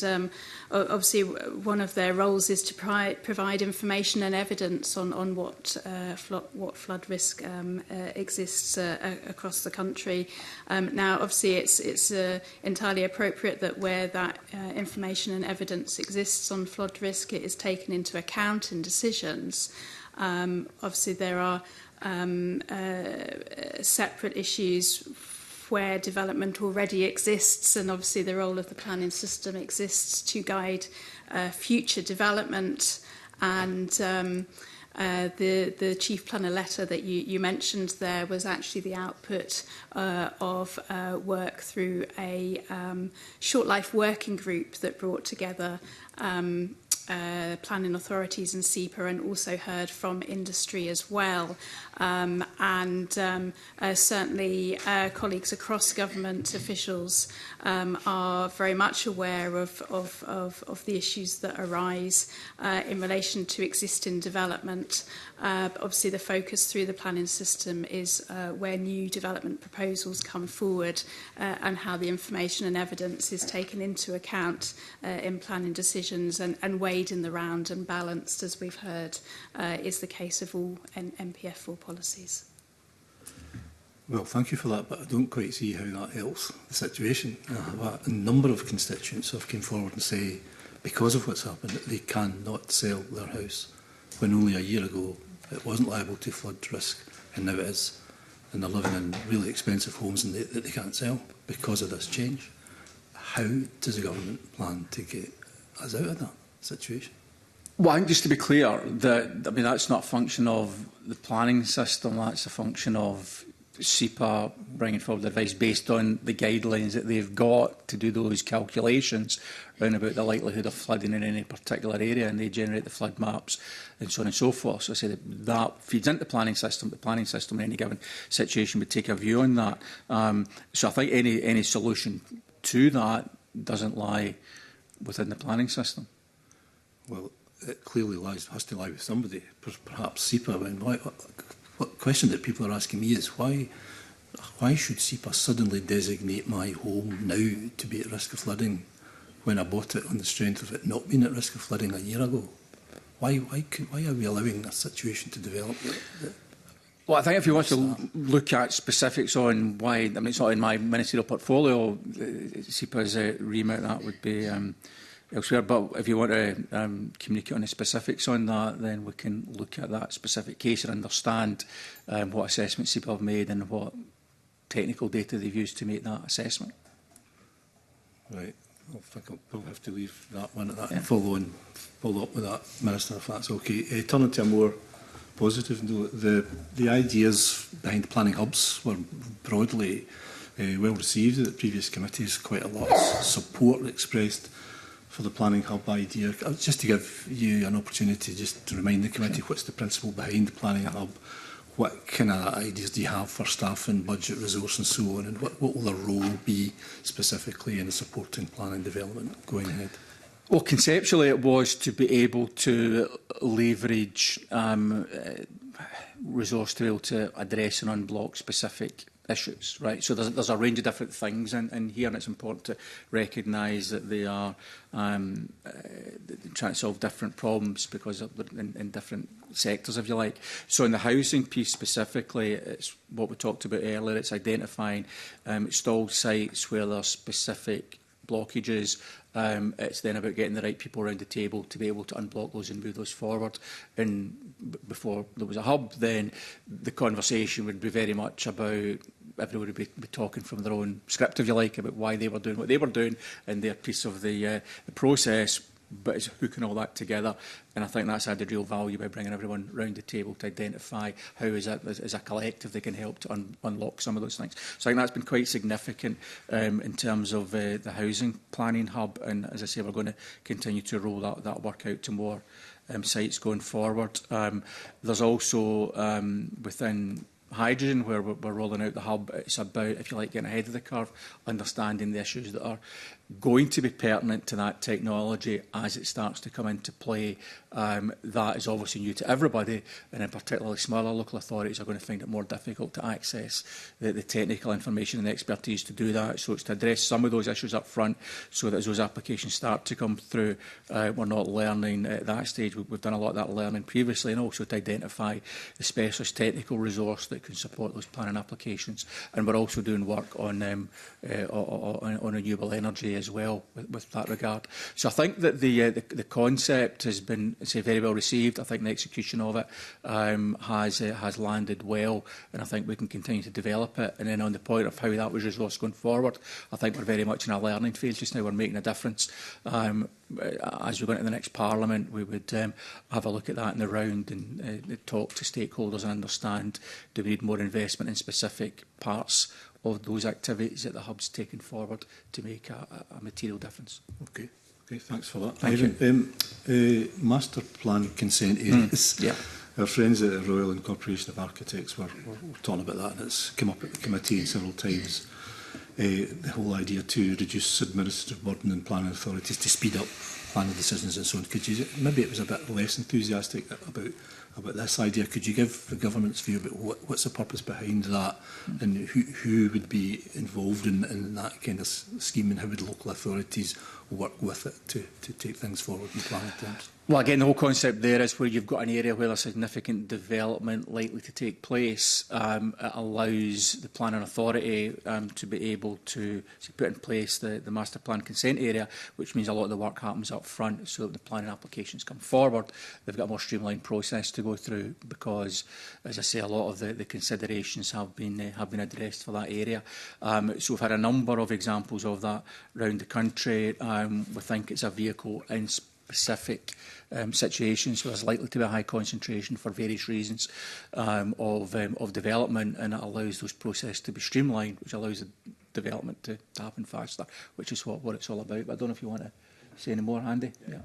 obviously one of their roles is to provide information and evidence on what flood risk exists across the country. Now, obviously, it's entirely appropriate that where that information and evidence exists on flood risk, it is taken into account in decisions. Obviously, there are separate issues where development already exists, and obviously the role of the planning system exists to guide future development. And the Chief Planner letter that you mentioned there was actually the output of work through a short life working group that brought together planning authorities and SEPA, and also heard from industry as well. Certainly colleagues across government officials are very much aware of the issues that arise in relation to existing development. Obviously the focus through the planning system is where new development proposals come forward and how the information and evidence is taken into account in planning decisions and weighed in the round and balanced, as we've heard, is the case of all NPF4 policies. Well, thank you for that, but I don't quite see how that helps the situation. A number of constituents have come forward and say, because of what's happened, that they cannot sell their house, when only a year ago it wasn't liable to flood risk, and now it is. And they're living in really expensive homes and that they can't sell because of this change. How does the government plan to get us out of that situation? Well, I think just to be clear, that's not a function of the planning system, that's a function of SEPA bringing forward advice based on the guidelines that they've got to do those calculations around about the likelihood of flooding in any particular area, and they generate the flood maps and so on and so forth. So I say that feeds into the planning system. The planning system in any given situation would take a view on that. So I think any solution to that doesn't lie within the planning system. Well, it clearly has to lie with somebody, perhaps SEPA. I mean, what question that people are asking me is why should SEPA suddenly designate my home now to be at risk of flooding when I bought it on the strength of it not being at risk of flooding a year ago? Why are we allowing this situation to develop? Well, I think if you want to look at specifics on why, it's not in my ministerial portfolio, SEPA's remit, that would be elsewhere. But if you want to communicate on the specifics on that, then we can look at that specific case and understand what assessments SEPA have made and what technical data they've used to make that assessment. Right. I think I'll probably have to leave that one at that and follow up with that, Minister, if that's okay. Turning to a more positive note, the ideas behind planning hubs were broadly well received at previous committees, quite a lot of support expressed for the planning hub idea. Just to give you an opportunity just to remind the committee what's the principle behind the planning hub, what kind of ideas do you have for staff and budget resource and so on, and what will their role be specifically in supporting planning development going ahead? Well, conceptually it was to be able to leverage resource to be able to address and unblock specific issues, right? So there's a range of different things in here, and it's important to recognise that they are trying to solve different problems because they're in different sectors, if you like. So in the housing piece specifically, it's what we talked about earlier. It's identifying stalled sites where there's specific blockages. It's then about getting the right people around the table to be able to unblock those and move those forward. And before there was a hub, then the conversation would be very much about everybody would be talking from their own script, if you like, about why they were doing what they were doing and their piece of the process. But it's hooking all that together, and I think that's added real value by bringing everyone round the table to identify how, as a collective, they can help to unlock some of those things. So I think that's been quite significant in terms of the housing planning hub, and as I say, we're going to continue to roll that work out to more sites going forward. There's also within hydrogen, where we're rolling out the hub, it's about, if you like, getting ahead of the curve, understanding the issues that are going to be pertinent to that technology as it starts to come into play. That is obviously new to everybody, and in particularly smaller local authorities are going to find it more difficult to access the technical information and the expertise to do that. So it's to address some of those issues up front so that as those applications start to come through, we're not learning at that stage. We've done a lot of that learning previously, and also to identify the specialist technical resource that can support those planning applications. And we're also doing work on renewable energy as well with that regard. So I think that the concept has been, say, very well received. I think the execution of it has landed well, and I think we can continue to develop it. And then on the point of how that was resourced going forward, I think we're very much in a learning phase just now. We're making a difference. As we go into the next Parliament, we would have a look at that in the round and talk to stakeholders and understand, do we need more investment in specific parts of those activities that the hub's taken forward to make a material difference. Okay, thanks for that. Thank you. Master plan consent areas. Yeah. Our friends at the Royal Incorporation of Architects were talking about that, and it's come up at the committee several times. The whole idea to reduce administrative burden and planning authorities to speed up planning decisions and so on. Could you, maybe it was a bit less enthusiastic about this idea. Could you give the government's view about what's the purpose behind that, and who would be involved in that kind of scheme, and how would local authorities work with it to take things forward in planning terms? Well, again, the whole concept there is where you've got an area where there's significant development likely to take place. It allows the planning authority to be able to put in place the master plan consent area, which means a lot of the work happens up front so that the planning applications come forward. They've got a more streamlined process to go through because, as I say, a lot of the considerations have been addressed for that area. So we've had a number of examples of that around the country. We think it's a vehicle in specific situations, so there's likely to be a high concentration for various reasons of development, and it allows those processes to be streamlined, which allows the development to happen faster, which is what it's all about. But I don't know if you want to say any more, Andy. Yeah.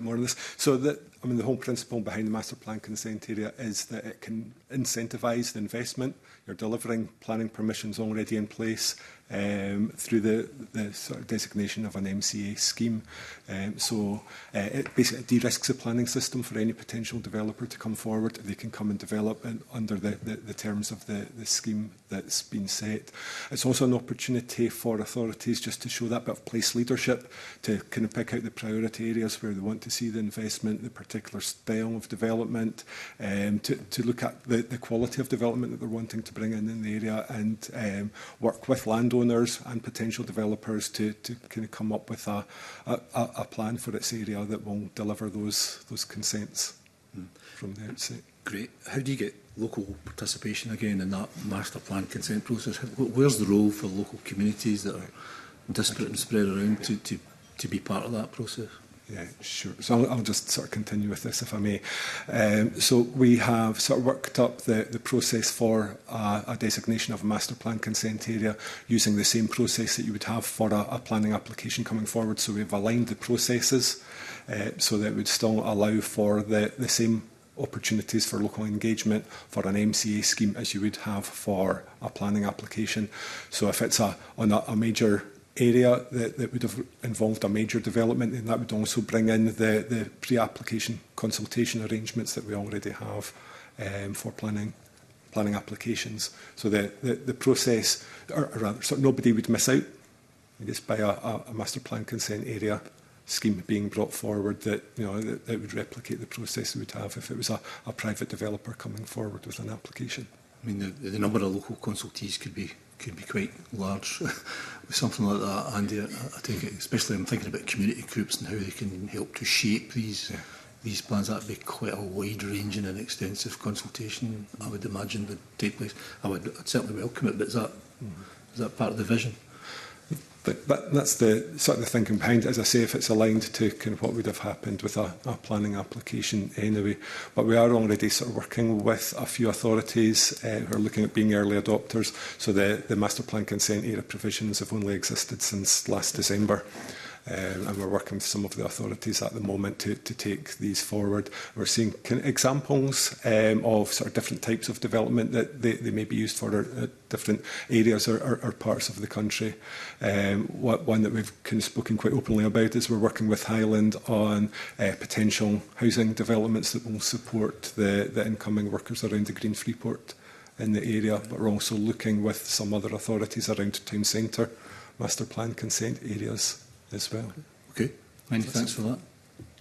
More of this. So the whole principle behind the master plan consent area is that it can incentivise the investment. You're delivering planning permissions already in place through the sort of designation of an MCA scheme. So it basically de-risks the planning system for any potential developer to come forward. They can come and develop under the terms of the scheme that's been set. It's also an opportunity for authorities just to show that bit of place leadership, to kind of pick out the priority areas where they want to see the investment, the particular style of development, to look at the quality of development that they're wanting to bring in the area, and work with landowners and potential developers to kind of come up with a plan for its area that will deliver those consents from the outset. Great. How do you get local participation again in that master plan consent process? Where's the role for local communities that are disparate and spread around to be part of that process? Yeah, sure. So I'll just sort of continue with this, if I may. So we have sort of worked up the process for a designation of a master plan consent area using the same process that you would have for a planning application coming forward. So we've aligned the processes so that it would still allow for the same opportunities for local engagement for an MCA scheme as you would have for a planning application. So if it's on a major area that would have involved a major development, then that would also bring in the pre-application consultation arrangements that we already have for planning applications. So the process, or rather, so nobody would miss out just by a master plan consent area scheme being brought forward that that would replicate the process we would have if it was a private developer coming forward with an application. I mean, the number of local consultees could be quite large with something like that, Andy. I take it, especially I'm thinking about community groups and how they can help to shape these plans. That'd be quite a wide-ranging and extensive consultation, I would imagine, would take place. I'd certainly welcome it, but is that part of the vision? But that's the sort of the thinking behind it. As I say, if it's aligned to kind of what would have happened with a planning application anyway. But we are already sort of working with a few authorities who are looking at being early adopters. So the master plan consent area provisions have only existed since last December. And we're working with some of the authorities at the moment to take these forward. We're seeing examples of sort of different types of development that they may be used for different areas or parts of the country. One that we've kind of spoken quite openly about is we're working with Highland on potential housing developments that will support the incoming workers around the Green Freeport in the area, but we're also looking with some other authorities around town centre master plan consent areas as well. Okay, many thanks for that.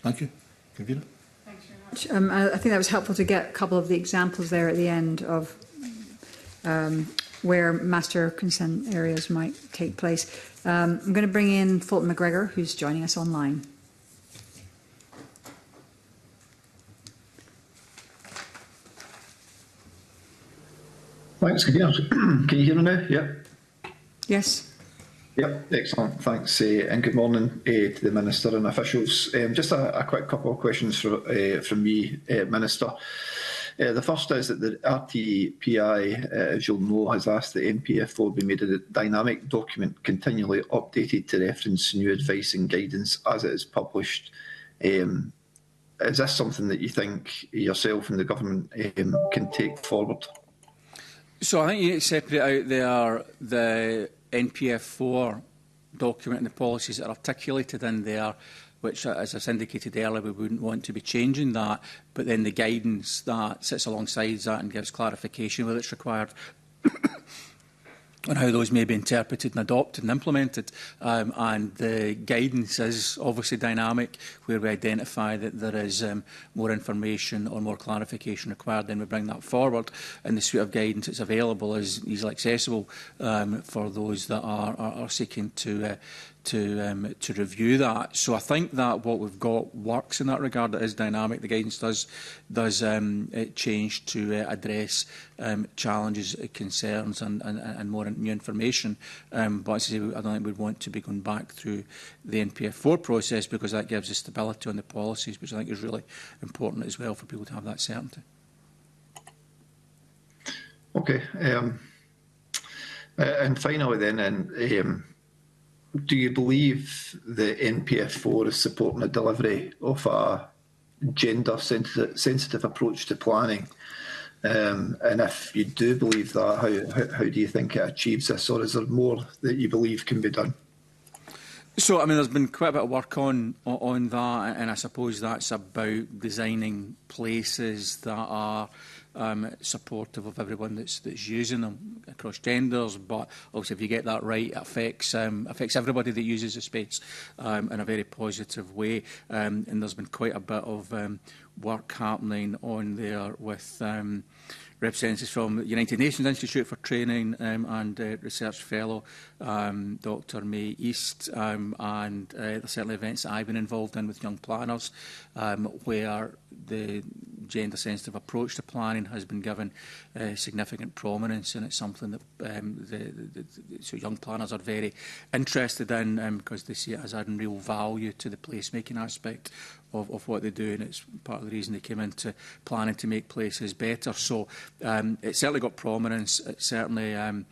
Thank you. Convener. Thanks very much. I think that was helpful to get a couple of the examples there at the end of where master consent areas might take place. I'm going to bring in Fulton McGregor, who's joining us online. Thanks, Convener. Can you hear me now? Yeah. Yes. Yep, excellent. Thanks, and good morning to the Minister and officials. Just a quick couple of questions from me, Minister. The first is that the RTPI, as you'll know, has asked that NPF4 be made a dynamic document continually updated to reference new advice and guidance as it is published. Is this something that you think yourself and the government can take forward? So I think you need to separate out there the NPF4 document and the policies that are articulated in there, which, as I indicated earlier, we wouldn't want to be changing that, but then the guidance that sits alongside that and gives clarification whether it's required on how those may be interpreted and adopted and implemented. And the guidance is obviously dynamic, where we identify that there is more information or more clarification required, then we bring that forward. And the suite of guidance that's available is easily accessible for those that are seeking to review that. So I think that what we've got works in that regard. It is dynamic. The guidance does change to address challenges, concerns and more new information. But as I say, I don't think we'd want to be going back through the NPF4 process, because that gives us stability on the policies, which I think is really important as well for people to have that certainty. Okay. And finally then, do you believe the NPF4 is supporting the delivery of a gender-sensitive approach to planning? And if you do believe that, how do you think it achieves this, or is there more that you believe can be done? So, I mean, there's been quite a bit of work on that, and I suppose that's about designing places that are supportive of everyone that's using them across genders. But obviously, if you get that right, it affects everybody that uses the space in a very positive way. And there's been quite a bit of work happening on there with representatives from the United Nations Institute for Training and Research Fellow, Dr May East, and there's certainly events that I've been involved in with young planners, where the gender-sensitive approach to planning planning has been given significant prominence, and it's something that so young planners are very interested in because they see it as adding real value to the placemaking aspect of what they do, and it's part of the reason they came into planning to make places better. So it's certainly got prominence. It's certainly I'd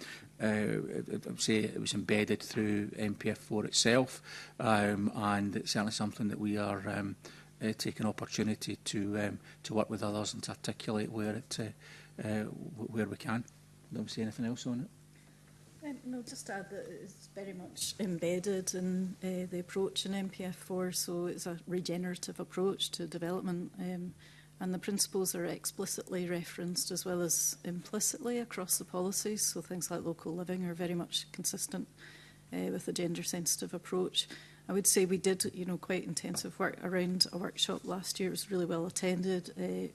say it was embedded through MPF4 itself, and it's certainly something that we are taking opportunity to work with others and to articulate where we can. Don't see anything else on it. No, just to add that it's very much embedded in the approach in MPF4, so it's a regenerative approach to development, and the principles are explicitly referenced as well as implicitly across the policies, so things like local living are very much consistent with a gender-sensitive approach. I would say we did, quite intensive work around a workshop last year. It was really well attended,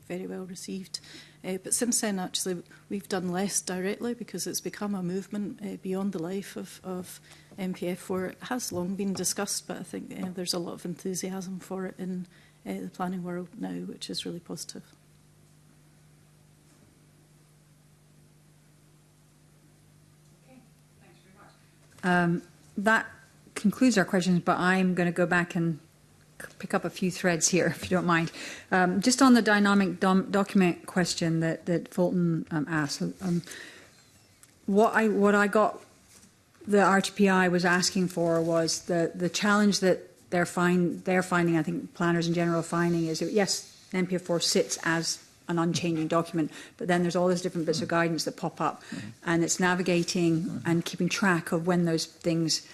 very well received. But since then, actually, we've done less directly because it's become a movement beyond the life of MPF4. It has long been discussed, but I think there's a lot of enthusiasm for it in the planning world now, which is really positive. Okay, thanks very much. That concludes our questions, but I'm going to go back and pick up a few threads here, if you don't mind. Just on the dynamic document question that Fulton asked, what I got the RTPI was asking for was the challenge that they're finding, I think planners in general are finding, is that yes, MPF4 sits as an unchanging document, but then there's all those different bits of guidance that pop up, and it's navigating and keeping track of when those things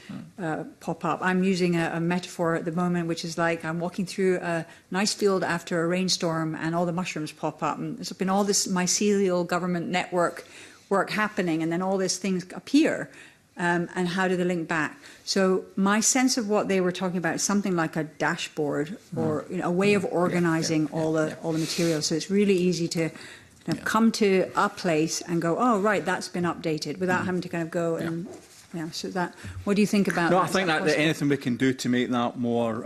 pop up. I'm using a metaphor at the moment, which is like I'm walking through a nice field after a rainstorm and all the mushrooms pop up, and there's been all this mycelial government network work happening, and then all these things appear. And how do they link back? So my sense of what they were talking about is something like a dashboard or a way of organising all the materials. So it's really easy to come to a place and go, oh right, that's been updated, without having to kind of go and so that. What do you think about that? No, I think that anything we can do to make that more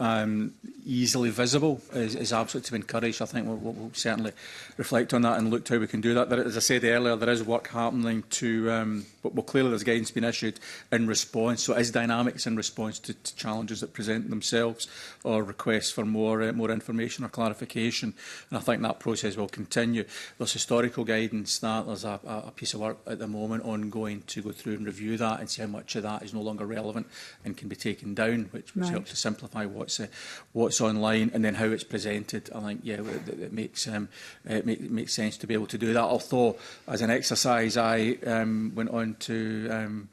easily visible is absolutely to be encouraged. I think we'll certainly reflect on that and look to how we can do that. As I said earlier, there is work happening to, but clearly there's guidance being issued in response. So it is dynamics in response to challenges that present themselves or requests for more information or clarification. And I think that process will continue. There's historical guidance that there's a piece of work at the moment ongoing to go through and review that and see how much of that is no longer relevant and can be taken down, which helps to simplify what's online and then how it's presented. I think it makes sense to be able to do that. Although, as an exercise, I went on to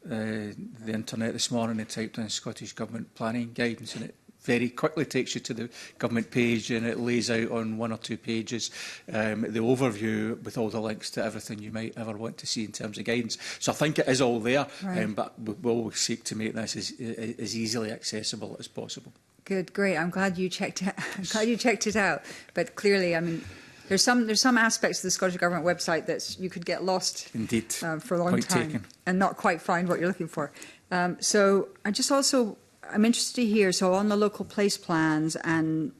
the internet this morning and typed in Scottish Government planning guidance, and it very quickly takes you to the government page, and it lays out on 1 or 2 pages the overview with all the links to everything you might ever want to see in terms of guidance. So I think it is all there, but we'll seek to make this as easily accessible as possible. Good, great. I'm glad you checked it. I'm glad you checked it out. But clearly, I mean, there's some aspects of the Scottish Government website that you could get lost indeed for a long Point time taken. And not quite find what you're looking for. So I'm interested to hear. So on the local place plans, and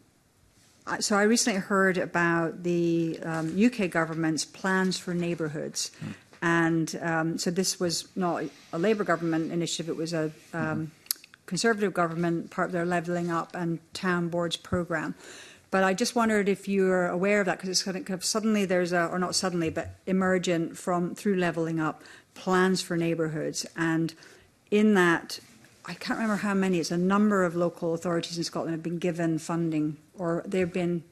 so I recently heard about the UK government's plans for neighbourhoods. And so this was not a Labour government initiative, it was a Conservative government, part of their Levelling Up and Town Boards programme. But I just wondered if you're aware of that, because it's kind of suddenly there's or not suddenly, but emergent through Levelling Up, plans for neighbourhoods. And in that, I can't remember how many, it's a number of local authorities in Scotland have been given funding, or there's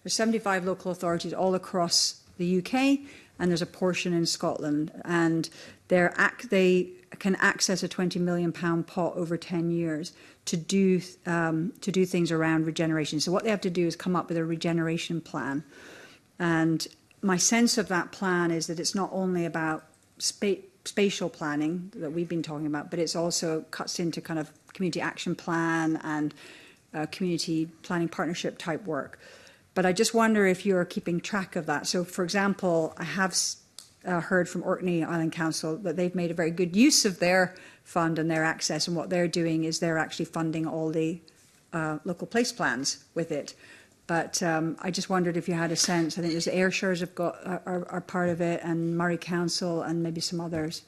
75 local authorities all across the UK, and there's a portion in Scotland, and they can access a £20 million pot over 10 years to do things around regeneration. So what they have to do is come up with a regeneration plan. And my sense of that plan is that it's not only about spatial planning that we've been talking about, but it's also cuts into kind of community action plan and community planning partnership type work. But I just wonder if you're keeping track of that. So, for example, I have heard from Orkney Island Council that they've made a very good use of their fund and their access, and what they're doing is they're actually funding all the local place plans with it. But I just wondered if you had a sense. I think there's Ayrshires have got are part of it, and Murray Council, and maybe some others.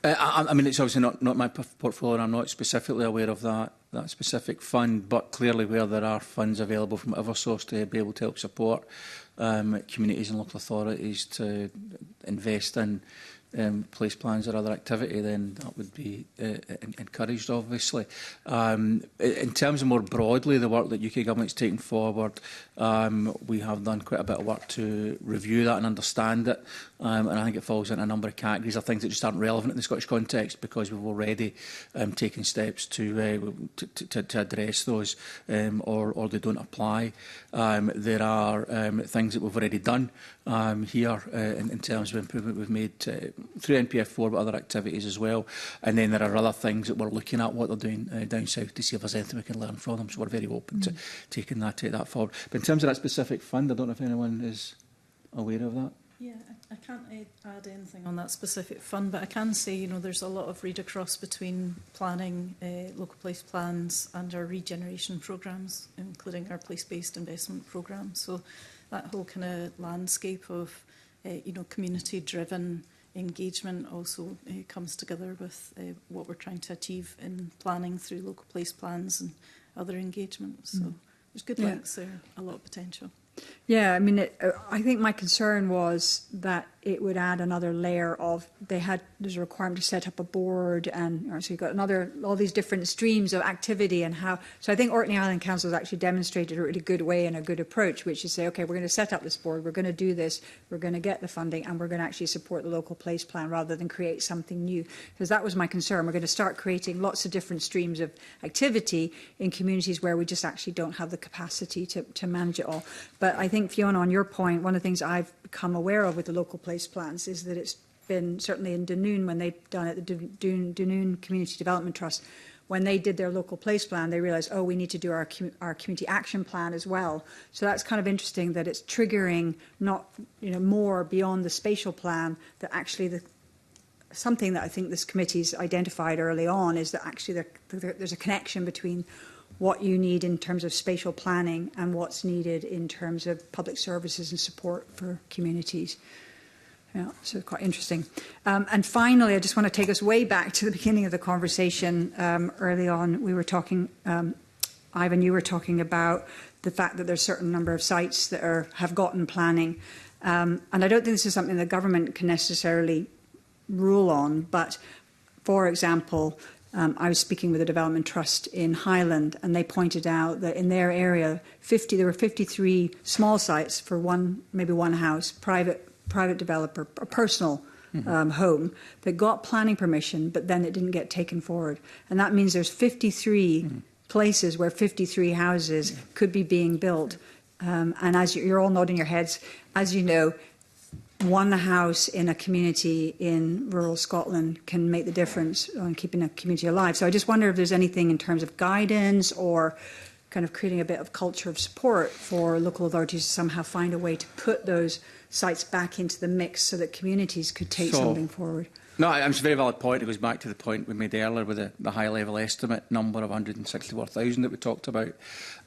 I mean, it's obviously not my portfolio, and I'm not specifically aware of that specific fund, but clearly where there are funds available from whatever source to be able to help support communities and local authorities to invest in place plans or other activity, then that would be encouraged, obviously. In terms of more broadly the work that UK Government's taken forward, we have done quite a bit of work to review that and understand it, and I think it falls into a number of categories of things that just aren't relevant in the Scottish context, because we've already taken steps to address those, or they don't apply. There are things that we've already done here in terms of improvement we've made through NPF4, but other activities as well. And then there are other things that we're looking at, what they're doing down south, to see if there's anything we can learn from them. So we're very open to taking that forward. But in terms of that specific fund, I don't know if anyone is aware of that. Yeah, I can't add anything on that specific fund, but I can say, you know, there's a lot of read across between planning, local place plans and our regeneration programmes, including our place-based investment programme. So that whole kind of landscape of, you know, community-driven engagement also comes together with what we're trying to achieve in planning through local place plans and other engagements. So there's good links there, a lot of potential. Yeah, I mean, I think my concern was that it would add another layer of, there's a requirement to set up a board, and so you've got all these different streams of activity and how. So I think Orkney Island Council has actually demonstrated a really good way and a good approach, which is say, okay, we're going to set up this board, we're going to do this, we're going to get the funding, and we're going to actually support the local place plan rather than create something new. Because that was my concern. We're going to start creating lots of different streams of activity in communities where we just actually don't have the capacity to manage it all. But I think, Fiona, on your point, one of the things I've become aware of with the local place plans is that it's been, certainly in Dunoon, when they've done it, the Dunoon Community Development Trust, when they did their local place plan, they realised, oh, we need to do our community action plan as well. So that's kind of interesting that it's triggering not, you know, more beyond the spatial plan, that actually something that I think this committee's identified early on is that actually there's a connection between what you need in terms of spatial planning and what's needed in terms of public services and support for communities. Yeah, so quite interesting. And finally, I just want to take us way back to the beginning of the conversation. Early on, we were talking, Ivan, you were talking about the fact that there's a certain number of sites that have gotten planning. And I don't think this is something the government can necessarily rule on, but for example, I was speaking with a development trust in Highland, and they pointed out that in their area, there were 53 small sites for maybe one house, private developer, a personal home that got planning permission, but then it didn't get taken forward. And that means there's 53 places where 53 houses could be being built. And as you're all nodding your heads, as you know, one house in a community in rural Scotland can make the difference on keeping a community alive. So I just wonder if there's anything in terms of guidance or kind of creating a bit of culture of support for local authorities to somehow find a way to put those sites back into the mix so that communities could take something forward. No, it's a very valid point. It goes back to the point we made earlier with the high-level estimate number of 164,000 that we talked about.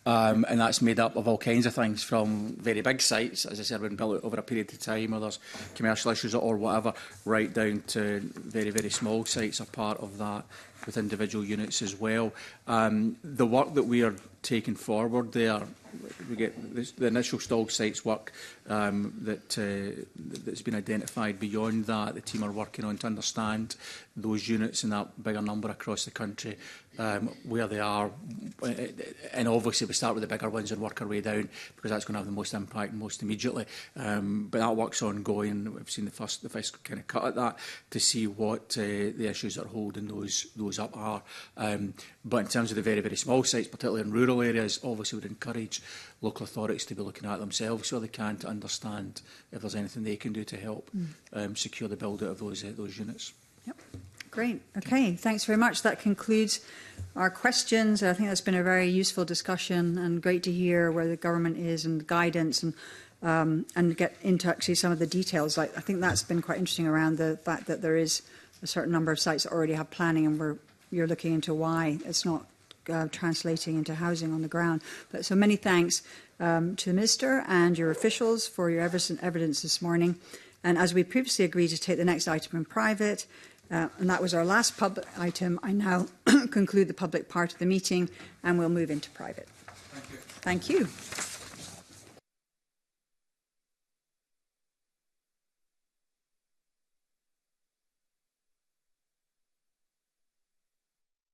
And that's made up of all kinds of things, from very big sites, as I said, when built over a period of time, or there's commercial issues or whatever, right down to very, very small sites are part of that, with individual units as well. The work that we are taking forward there, we get the initial stalled sites work that's been identified. Beyond that, the team are working on to understand those units in that bigger number across the country, where they are, and obviously we start with the bigger ones and work our way down, because that's going to have the most impact most immediately. But that work's ongoing. We've seen the first kind of cut at that to see what the issues that are holding those up are. But in terms of the very, very small sites, particularly in rural areas, obviously would encourage local authorities to be looking at themselves so they can, to understand if there's anything they can do to help secure the build out of those units. Yep. Great. Okay, thanks very much. That concludes our questions. I think that's been a very useful discussion, and great to hear where the government is and guidance, and get into actually some of the details. I think that's been quite interesting around the fact that there is a certain number of sites that already have planning, and you're looking into why it's not translating into housing on the ground. But so many thanks. to the Minister and your officials for your evidence this morning. And as we previously agreed to take the next item in private, and that was our last public item, I now conclude the public part of the meeting and we'll move into private. Thank you.